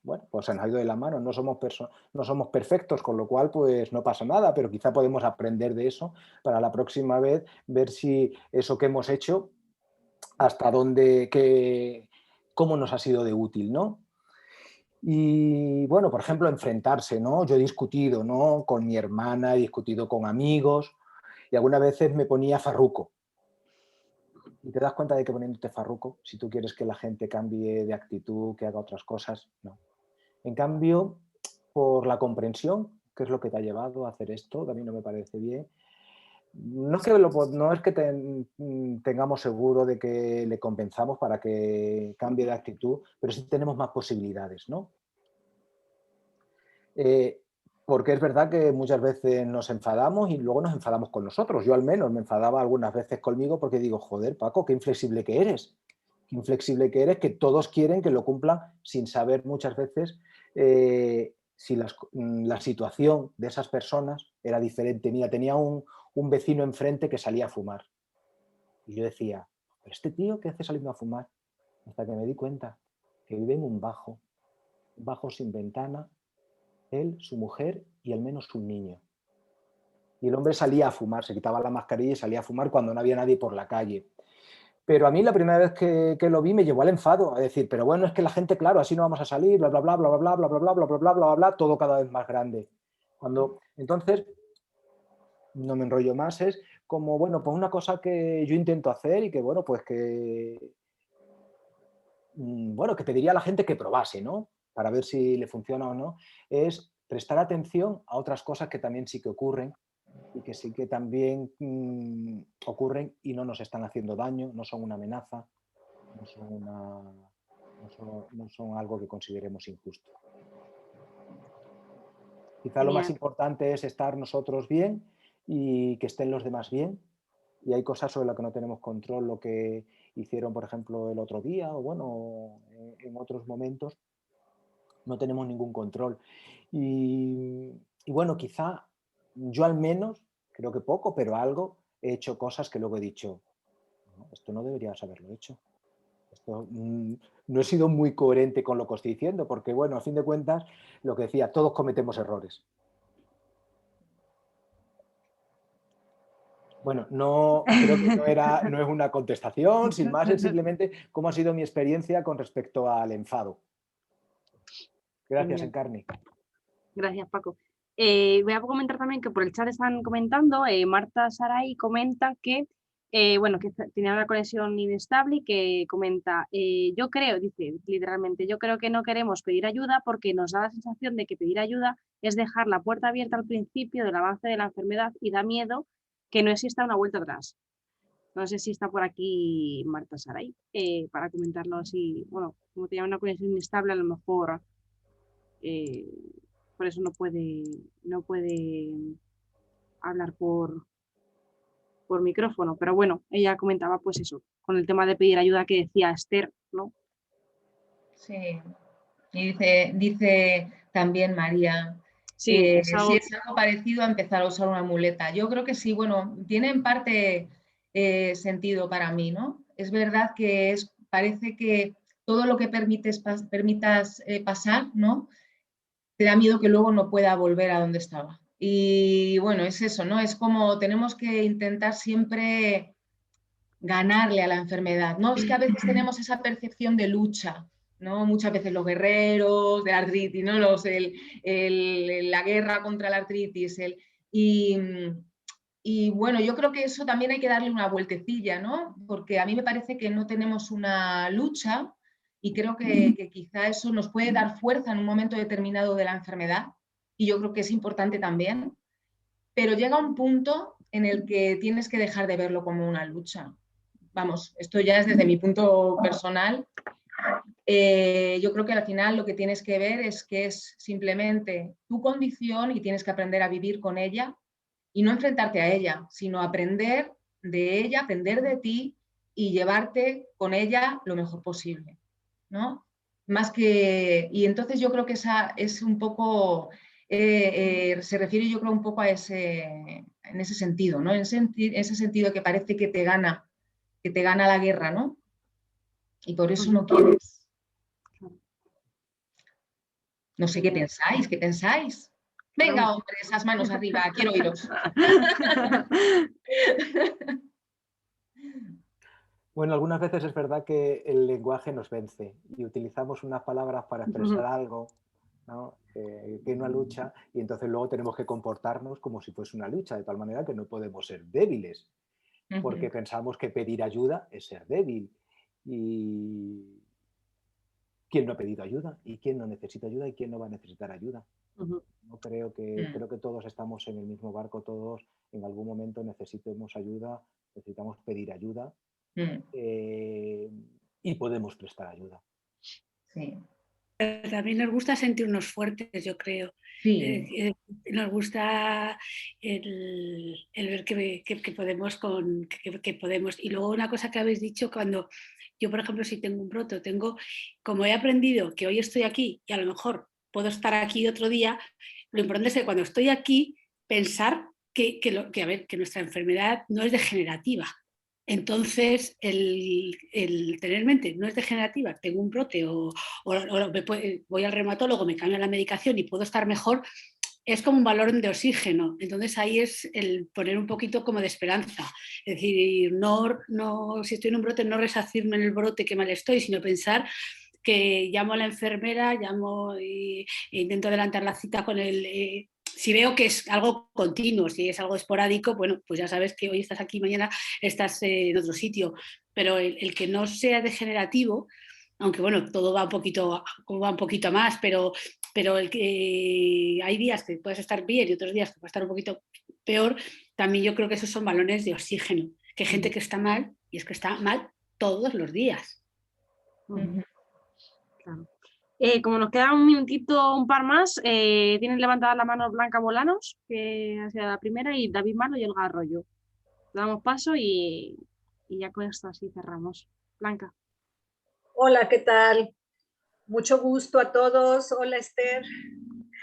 Bueno, pues se nos ha ido de las manos, no somos perfectos, con lo cual pues no pasa nada, pero quizá podemos aprender de eso para la próxima vez, ver si eso que hemos hecho, hasta dónde, cómo nos ha sido de útil, ¿no? Y bueno, por ejemplo, enfrentarse, ¿no? Yo he discutido, ¿no? Con mi hermana, he discutido con amigos y algunas veces me ponía farruco. y te das cuenta de que poniéndote farruco, si tú quieres que la gente cambie de actitud, que haga otras cosas, no. En cambio, por la comprensión, que es lo que te ha llevado a hacer esto, que a mí no me parece bien, no es que tengamos seguro de que le compensamos para que cambie de actitud, pero sí tenemos más posibilidades, ¿no? Porque es verdad que muchas veces nos enfadamos y luego nos enfadamos con nosotros. Yo al menos me enfadaba algunas veces conmigo porque digo, joder, Paco, qué inflexible que eres. Qué inflexible que eres, que todos quieren que lo cumplan sin saber muchas veces si la situación de esas personas era diferente. Mira, tenía un vecino enfrente que salía a fumar. Y yo decía, ¿pero este tío qué hace saliendo a fumar? Hasta que me di cuenta que vive en un bajo sin ventana, él, su mujer y al menos un niño. Y el hombre salía a fumar, se quitaba la mascarilla y salía a fumar cuando no había nadie por la calle. Pero a mí la primera vez que lo vi me llevó al enfado, a decir, pero bueno, es que la gente, claro, así no vamos a salir, bla, bla, bla, bla, bla, bla, bla, bla, bla, bla, bla, bla, bla, todo cada vez más grande. Entonces, no me enrollo más, es como, bueno, pues una cosa que yo intento hacer y que, bueno, pues que pediría a la gente que probase, ¿no? Para ver si le funciona o no, es prestar atención a otras cosas que también sí que ocurren y que sí que también ocurren y no nos están haciendo daño, no son una amenaza, no son algo que consideremos injusto. Quizá lo más importante es estar nosotros bien y que estén los demás bien. Y hay cosas sobre las que no tenemos control, lo que hicieron, por ejemplo, el otro día o bueno, en otros momentos, no tenemos ningún control. Y bueno, quizá yo al menos, creo que poco, pero algo, he hecho cosas que luego he dicho, no, esto no deberías haberlo hecho. Esto, no he sido muy coherente con lo que estoy diciendo, porque bueno, a fin de cuentas, lo que decía, todos cometemos errores. Bueno, no, creo que no es una contestación, sin más, es simplemente cómo ha sido mi experiencia con respecto al enfado. Gracias, Encarni. Gracias, Paco. Voy a comentar también que por el chat están comentando, Marta Saray comenta que, que tenía una conexión inestable y que comenta, yo creo, dice literalmente, yo creo que no queremos pedir ayuda porque nos da la sensación de que pedir ayuda es dejar la puerta abierta al principio del avance de la enfermedad y da miedo que no exista una vuelta atrás. No sé si está por aquí Marta Saray para comentarlo así, bueno, como tenía una conexión inestable, a lo mejor por eso no puede hablar por micrófono, pero bueno, ella comentaba pues eso, con el tema de pedir ayuda que decía Esther, ¿no? Sí, y dice también María, sí, es algo... si es algo parecido a empezar a usar una muleta. Yo creo que sí, bueno, tiene en parte sentido para mí, ¿no? Es verdad que parece que todo lo que permitas pasar, ¿no? Te da miedo que luego no pueda volver a donde estaba. Y bueno, es eso, ¿no? Es como tenemos que intentar siempre ganarle a la enfermedad, ¿no? Es que a veces tenemos esa percepción de lucha, ¿no? Muchas veces los guerreros de la artritis, ¿no? La guerra contra la artritis, y bueno, yo creo que eso también hay que darle una vueltecilla, ¿no? Porque a mí me parece que no tenemos una lucha y creo que quizá eso nos puede dar fuerza en un momento determinado de la enfermedad y yo creo que es importante también, pero llega un punto en el que tienes que dejar de verlo como una lucha. Vamos, esto ya es desde mi punto personal. Yo creo que al final lo que tienes que ver es que es simplemente tu condición y tienes que aprender a vivir con ella y no enfrentarte a ella, sino aprender de ella, aprender de ti y llevarte con ella lo mejor posible, ¿no? Más que... Y entonces yo creo que esa es un poco... se refiere yo creo un poco a en ese sentido, ¿no? En ese sentido que parece que te gana la guerra, ¿no? Y por eso no quieres. No sé qué pensáis. Venga, hombre, esas manos arriba, quiero oíros. Bueno, algunas veces es verdad que el lenguaje nos vence y utilizamos unas palabras para expresar algo, ¿no? Que es una lucha, y entonces luego tenemos que comportarnos como si fuese una lucha, de tal manera que no podemos ser débiles. porque pensamos que pedir ayuda es ser débil. Y ¿quién no ha pedido ayuda? ¿Y quién no necesita ayuda? ¿Y quién no va a necesitar ayuda? No creo que todos estamos en el mismo barco, todos en algún momento necesitemos ayuda, necesitamos pedir ayuda y podemos prestar ayuda. Sí. También nos gusta sentirnos fuertes, yo creo. Sí. Nos gusta el ver que podemos que podemos. Y luego una cosa que habéis dicho, cuando yo, por ejemplo, si tengo un brote, como he aprendido que hoy estoy aquí y a lo mejor puedo estar aquí otro día, lo importante es que cuando estoy aquí pensar que nuestra enfermedad no es degenerativa. Entonces, el tener en mente no es degenerativa, tengo un brote o voy al reumatólogo, me cambia la medicación y puedo estar mejor, es como un valor de oxígeno. Entonces ahí es el poner un poquito como de esperanza. Es decir, si estoy en un brote, no resarcirme en el brote que mal estoy, sino pensar que llamo a la enfermera, e intento adelantar la cita con el... si veo que es algo continuo, si es algo esporádico, bueno, pues ya sabes que hoy estás aquí, mañana estás en otro sitio. Pero el que no sea degenerativo, aunque bueno, todo va un poquito más, pero hay días que puedes estar bien y otros días que puedes estar un poquito peor, también yo creo que esos son balones de oxígeno. Que hay gente que está mal y es que está mal todos los días. Claro. Como nos queda un minutito, un par más, tienen levantada la mano Blanca Bolanos, que ha sido la primera, y David Malo y Olga Arroyo. Le damos paso y ya con esto así cerramos. Blanca. Hola, ¿qué tal? Mucho gusto a todos. Hola, Esther.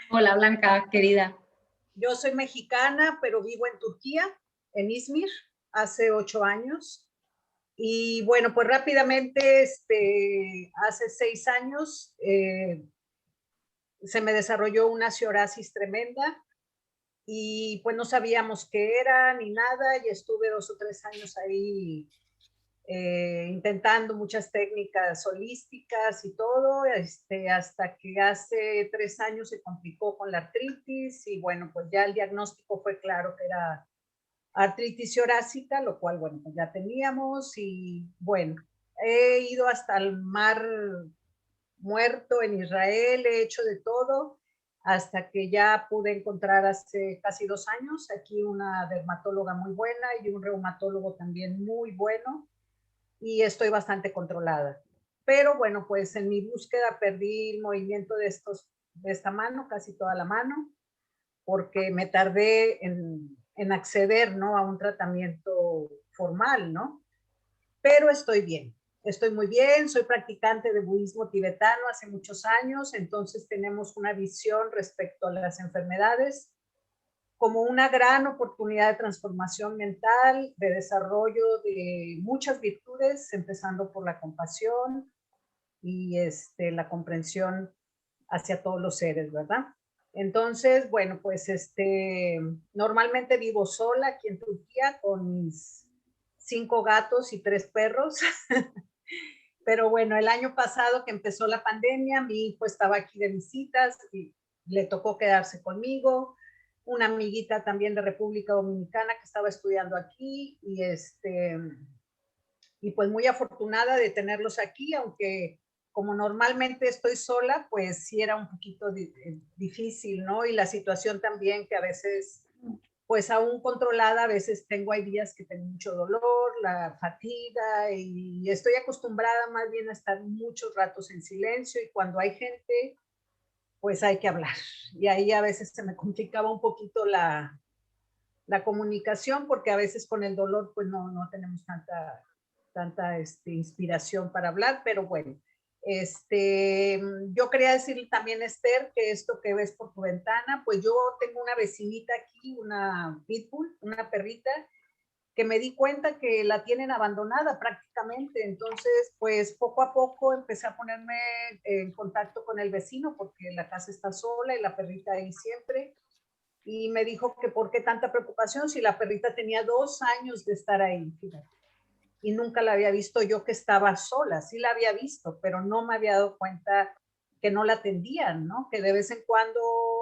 Hola, Blanca, querida. Yo soy mexicana, pero vivo en Turquía, en Izmir, hace 8 años. Y bueno, pues rápidamente, hace 6 años se me desarrolló una psoriasis tremenda y pues no sabíamos qué era ni nada y estuve 2 o 3 años ahí intentando muchas técnicas holísticas y todo, hasta que hace 3 años se complicó con la artritis y bueno, pues ya el diagnóstico fue claro que era artritis psoriásica, lo cual, bueno, pues ya teníamos y bueno, he ido hasta el Mar Muerto en Israel, he hecho de todo hasta que ya pude encontrar hace casi 2 años aquí una dermatóloga muy buena y un reumatólogo también muy bueno y estoy bastante controlada. Pero bueno, pues en mi búsqueda perdí el movimiento de esta mano, casi toda la mano, porque me tardé en acceder, ¿no?, a un tratamiento formal, ¿no? Pero estoy muy bien, soy practicante de budismo tibetano hace muchos años, entonces tenemos una visión respecto a las enfermedades como una gran oportunidad de transformación mental, de desarrollo de muchas virtudes, empezando por la compasión y la comprensión hacia todos los seres, ¿verdad? Entonces, bueno, pues normalmente vivo sola aquí en Turquía con mis 5 gatos y 3 perros. Pero bueno, el año pasado que empezó la pandemia, mi hijo estaba aquí de visitas y le tocó quedarse conmigo. Una amiguita también de República Dominicana que estaba estudiando aquí y pues muy afortunada de tenerlos aquí, aunque como normalmente estoy sola, pues sí era un poquito difícil, ¿no? Y la situación también que a veces, pues aún controlada, a veces hay días que tengo mucho dolor, la fatiga y estoy acostumbrada más bien a estar muchos ratos en silencio y cuando hay gente, pues hay que hablar. Y ahí a veces se me complicaba un poquito la comunicación porque a veces con el dolor pues no tenemos tanta inspiración para hablar, pero bueno. Yo quería decirle también, Esther, que esto que ves por tu ventana, pues yo tengo una vecinita aquí, una pitbull, una perrita, que me di cuenta que la tienen abandonada prácticamente. Entonces, pues poco a poco empecé a ponerme en contacto con el vecino porque la casa está sola y la perrita ahí siempre. Y me dijo que por qué tanta preocupación si la perrita tenía 2 años de estar ahí, fíjate. Y nunca la había visto yo que estaba sola, sí la había visto, pero no me había dado cuenta que no la atendían, ¿no? Que de vez en cuando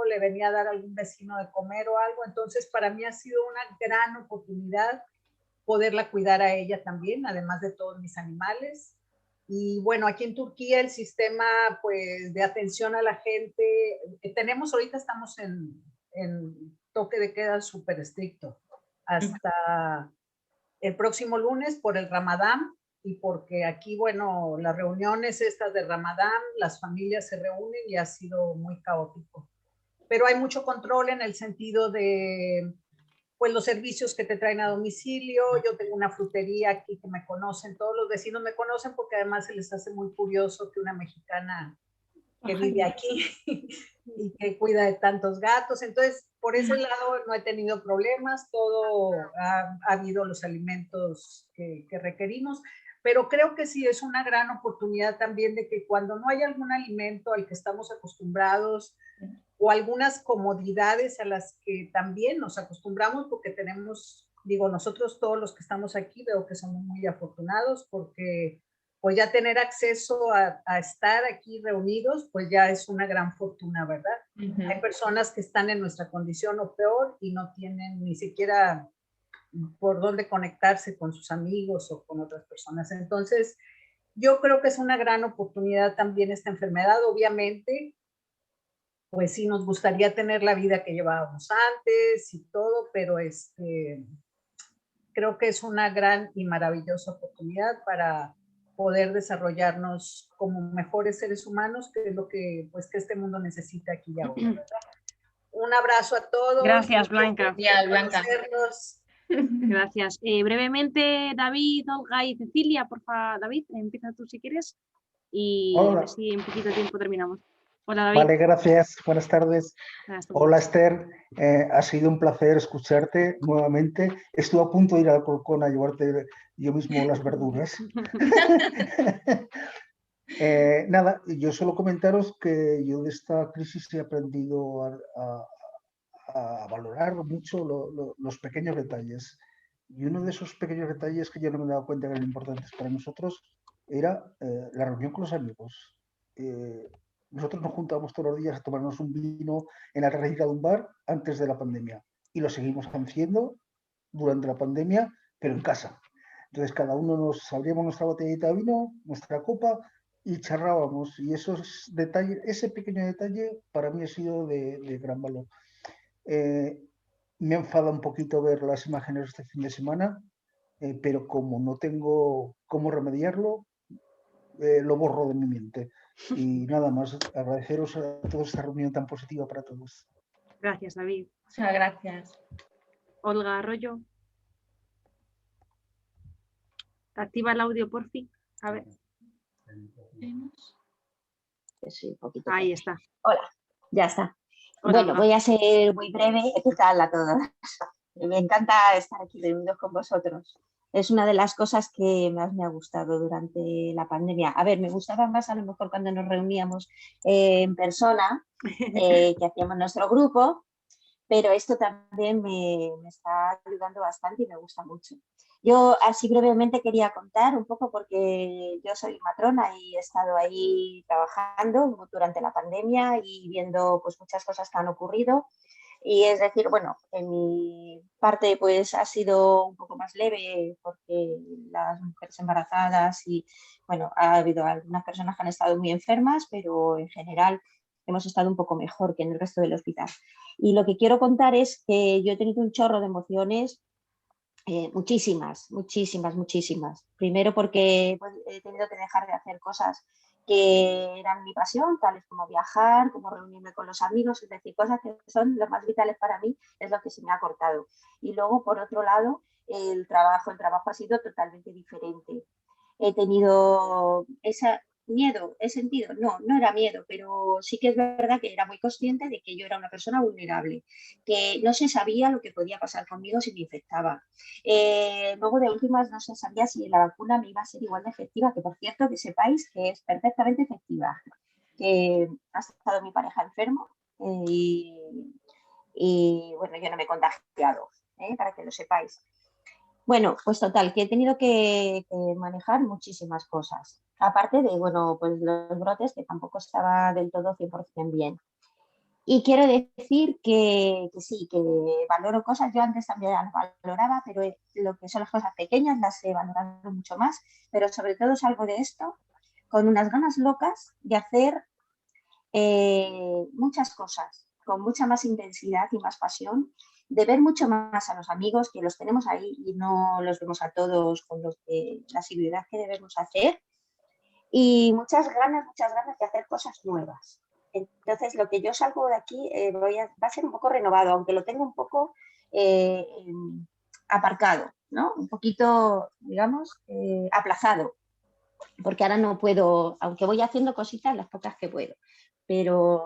le venía a dar algún vecino de comer o algo. Entonces, para mí ha sido una gran oportunidad poderla cuidar a ella también, además de todos mis animales. Y bueno, aquí en Turquía el sistema pues de atención a la gente, tenemos ahorita, estamos en toque de queda súper estricto hasta el próximo lunes por el Ramadán, y porque aquí, bueno, las reuniones estas de Ramadán, las familias se reúnen y ha sido muy caótico. Pero hay mucho control en el sentido de, pues, los servicios que te traen a domicilio. Yo tengo una frutería aquí que me conocen, todos los vecinos me conocen, porque además se les hace muy curioso que una mexicana que vive aquí y que cuida de tantos gatos. Entonces, por ese lado no he tenido problemas, todo ha habido los alimentos que requerimos, pero creo que sí es una gran oportunidad también de que cuando no hay algún alimento al que estamos acostumbrados o algunas comodidades a las que también nos acostumbramos, porque tenemos, digo, nosotros todos los que estamos aquí, veo que somos muy afortunados, porque pues ya tener acceso a estar aquí reunidos, pues ya es una gran fortuna, ¿verdad? Hay personas que están en nuestra condición o peor y no tienen ni siquiera por dónde conectarse con sus amigos o con otras personas. Entonces, yo creo que es una gran oportunidad también esta enfermedad. Obviamente, pues sí nos gustaría tener la vida que llevábamos antes y todo, pero creo que es una gran y maravillosa oportunidad para poder desarrollarnos como mejores seres humanos, que es lo que, pues, que este mundo necesita aquí y ahora, ¿verdad? Un abrazo a todos. Gracias, Blanca. Blanca. Gracias. Brevemente, David, Olga y Cecilia, por favor. David, empieza tú si quieres y a ver si en poquito tiempo terminamos. Hola, David. Vale, gracias. Buenas tardes. Hola, Buenas. Esther. Ha sido un placer escucharte nuevamente. Estuve a punto de ir al Alcorcón a llevarte yo mismo las verduras. Nada, yo solo comentaros que yo de esta crisis he aprendido a valorar mucho los pequeños detalles. Y uno de esos pequeños detalles que yo no me he dado cuenta que eran importantes para nosotros era la reunión con los amigos. Nosotros nos juntábamos todos los días a tomarnos un vino en la terraza de un bar antes de la pandemia y lo seguimos haciendo durante la pandemia, pero en casa. Entonces cada uno nos abríamos nuestra botellita de vino, nuestra copa y charlábamos, y esos detalles, ese pequeño detalle para mí ha sido de gran valor. Me enfada un poquito ver las imágenes este fin de semana, pero como no tengo cómo remediarlo, lo borro de mi mente. Y nada más, agradeceros a toda esta reunión tan positiva para todos. Gracias, David. Muchas gracias. Olga Arroyo. Activa el audio, por fin. A ver. Sí, poquito. Ahí está. Hola, ya está. Hola, bueno, Olga. voy a ser muy breve. ¿Qué tal a todos? Me encanta estar aquí reunidos con vosotros. Es una de las cosas que más me ha gustado durante la pandemia. A ver, me gustaba más a lo mejor cuando nos reuníamos en persona, que hacíamos nuestro grupo, pero esto también me está ayudando bastante y me gusta mucho. Yo así brevemente quería contar un poco, porque yo soy matrona y he estado ahí trabajando durante la pandemia y viendo pues muchas cosas que han ocurrido. Y es decir, bueno, en mi parte pues ha sido un poco más leve porque las mujeres embarazadas y bueno, ha habido algunas personas que han estado muy enfermas, pero en general hemos estado un poco mejor que en el resto del hospital. Y lo que quiero contar es que yo he tenido un chorro de emociones, muchísimas. Primero porque pues, he tenido que dejar de hacer cosas que eran mi pasión, tales como viajar, como reunirme con los amigos, es decir, cosas que son las más vitales para mí, es lo que se me ha cortado. Y luego, por otro lado, el trabajo ha sido totalmente diferente. He tenido miedo, he sentido, no era miedo, pero sí que es verdad que era muy consciente de que yo era una persona vulnerable, que no se sabía lo que podía pasar conmigo si me infectaba. Luego de últimas no se sabía si la vacuna me iba a ser igual de efectiva, que por cierto que sepáis que es perfectamente efectiva, que ha estado mi pareja enfermo y bueno, yo no me he contagiado, para que lo sepáis. Bueno, pues total, que he tenido que manejar muchísimas cosas. Aparte de, bueno, pues los brotes, que tampoco estaba del todo 100% bien. Y quiero decir que sí, que valoro cosas, yo antes también las valoraba, pero lo que son las cosas pequeñas las he valorado mucho más, pero sobre todo salgo de esto con unas ganas locas de hacer muchas cosas, con mucha más intensidad y más pasión, de ver mucho más a los amigos, que los tenemos ahí y no los vemos a todos con los que, la asiduidad que debemos hacer, y muchas ganas de hacer cosas nuevas. Entonces, lo que yo salgo de aquí va a ser un poco renovado, aunque lo tengo un poco aparcado, ¿no? Un poquito, digamos, aplazado, porque ahora no puedo, aunque voy haciendo cositas las pocas que puedo, pero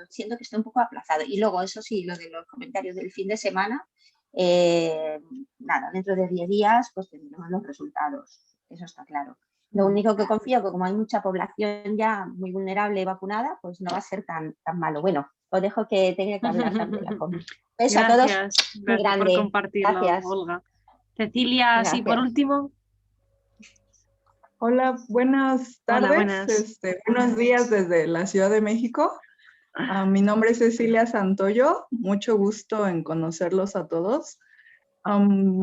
siento que está un poco aplazado. Y luego, eso sí, lo de los comentarios del fin de semana, nada, dentro de 10 días pues tendremos los resultados, eso está claro. Lo único que confío que como hay mucha población ya muy vulnerable y vacunada, pues no va a ser tan malo. Bueno, os dejo que tenga que hablar también la comida. Beso a todos, muy Gracias por grande. compartirlo, Gracias. Olga. Cecilia, sí, por Gracias. último. Hola, buenas tardes. Hola, buenas. Buenos días desde la Ciudad de México. Mi nombre es Cecilia Santoyo. Mucho gusto en conocerlos a todos.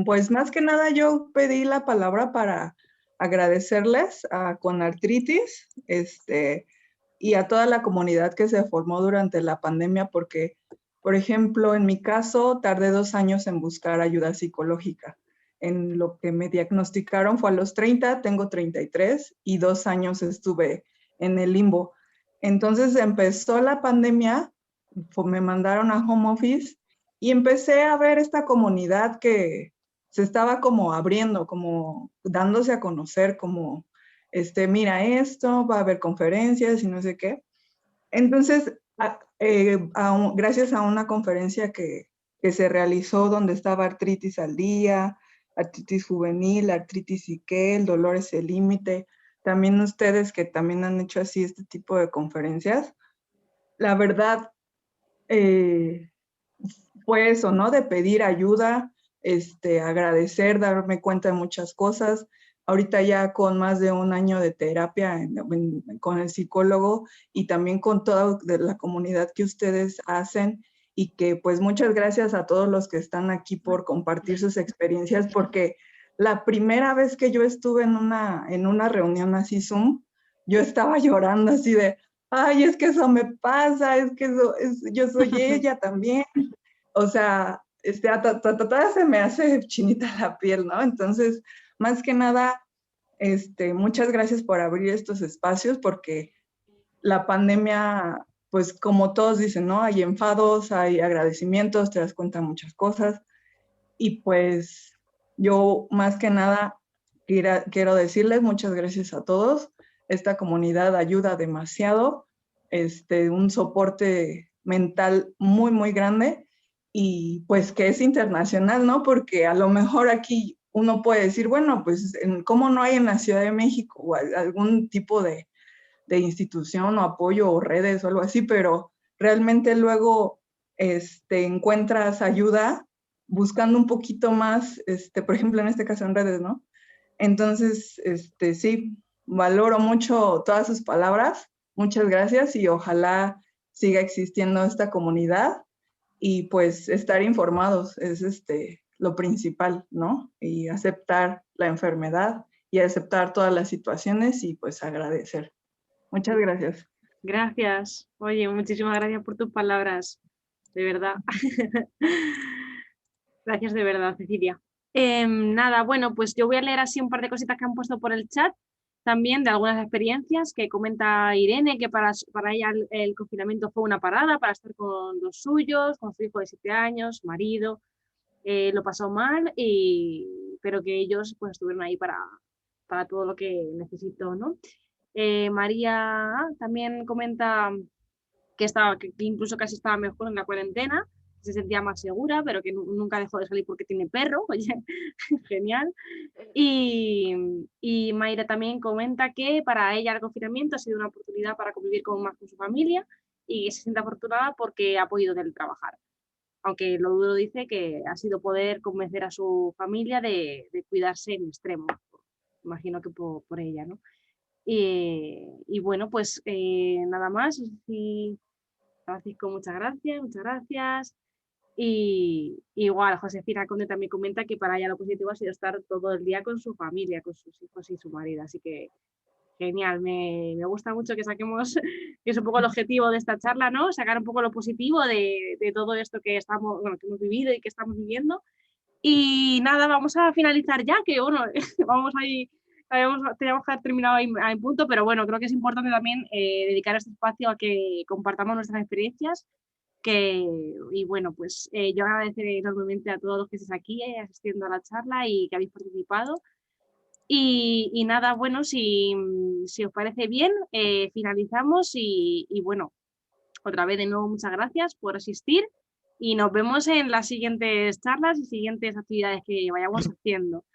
Pues más que nada yo pedí la palabra para agradecerles a Conartritis y a toda la comunidad que se formó durante la pandemia porque, por ejemplo, en mi caso tardé 2 años en buscar ayuda psicológica. En lo que me diagnosticaron fue a los 30, tengo 33 y 2 años estuve en el limbo. Entonces empezó la pandemia, me mandaron a home office y empecé a ver esta comunidad que se estaba como abriendo, como dándose a conocer, como, mira esto, va a haber conferencias y no sé qué. Entonces, gracias a una conferencia que se realizó donde estaba artritis al día, artritis juvenil, artritis Siquel, dolor es el límite, también ustedes que también han hecho así este tipo de conferencias, la verdad fue eso, ¿no? De pedir ayuda, agradecer, darme cuenta de muchas cosas. Ahorita ya con más de 1 año de terapia con el psicólogo y también con toda la comunidad que ustedes hacen y que pues muchas gracias a todos los que están aquí por compartir sus experiencias porque la primera vez que yo estuve en una reunión así Zoom, yo estaba llorando así de, ay, es que eso me pasa, es que yo soy ella también. O sea, todavía se me hace chinita la piel, ¿no? Entonces, más que nada, muchas gracias por abrir estos espacios porque la pandemia, pues como todos dicen, ¿no? Hay enfados, hay agradecimientos, te das cuenta de muchas cosas y pues yo más que nada quiero decirles muchas gracias a todos. Esta comunidad ayuda demasiado, un soporte mental muy, muy grande y pues que es internacional, ¿no? Porque a lo mejor aquí uno puede decir, bueno, pues ¿cómo no hay en la Ciudad de México o algún tipo de institución o apoyo o redes o algo así? Pero realmente luego encuentras ayuda buscando un poquito más, por ejemplo, en este caso en redes, ¿no? Entonces, sí, valoro mucho todas sus palabras. Muchas gracias y ojalá siga existiendo esta comunidad y pues estar informados es lo principal, ¿no? Y aceptar la enfermedad y aceptar todas las situaciones y pues agradecer. Muchas gracias. Gracias. Oye, muchísimas gracias por tus palabras. De verdad. Gracias de verdad, Cecilia. Nada, bueno, pues yo voy a leer así un par de cositas que han puesto por el chat, también de algunas experiencias que comenta Irene, que para ella el confinamiento fue una parada para estar con los suyos, con su hijo de 7 años, marido, lo pasó mal, pero que ellos pues estuvieron ahí para todo lo que necesitó, ¿no? María también comenta que incluso casi estaba mejor en la cuarentena, se sentía más segura, pero que nunca dejó de salir porque tiene perro, oye, genial. Y Mayra también comenta que para ella el confinamiento ha sido una oportunidad para convivir más con su familia y se siente afortunada porque ha podido teletrabajar. Aunque lo duro dice que ha sido poder convencer a su familia de cuidarse en extremo. Imagino que por ella, ¿no? Y bueno, pues nada más. Si Francisco, muchas gracias, muchas gracias. Y igual, Josefina Conde también comenta que para ella lo positivo ha sido estar todo el día con su familia, con sus hijos y su marido, así que genial, me gusta mucho que saquemos, que es un poco el objetivo de esta charla, ¿no? Sacar un poco lo positivo de todo esto que estamos, bueno, que hemos vivido y que estamos viviendo. Y nada, vamos a finalizar ya, que bueno, vamos ahí, teníamos que haber terminado ahí en punto, pero bueno, creo que es importante también dedicar este espacio a que compartamos nuestras experiencias. Y bueno, pues yo agradeceré enormemente a todos los que estéis aquí asistiendo a la charla y que habéis participado. Y nada, bueno, si os parece bien, finalizamos y bueno, otra vez de nuevo muchas gracias por asistir y nos vemos en las siguientes charlas y siguientes actividades que vayamos haciendo.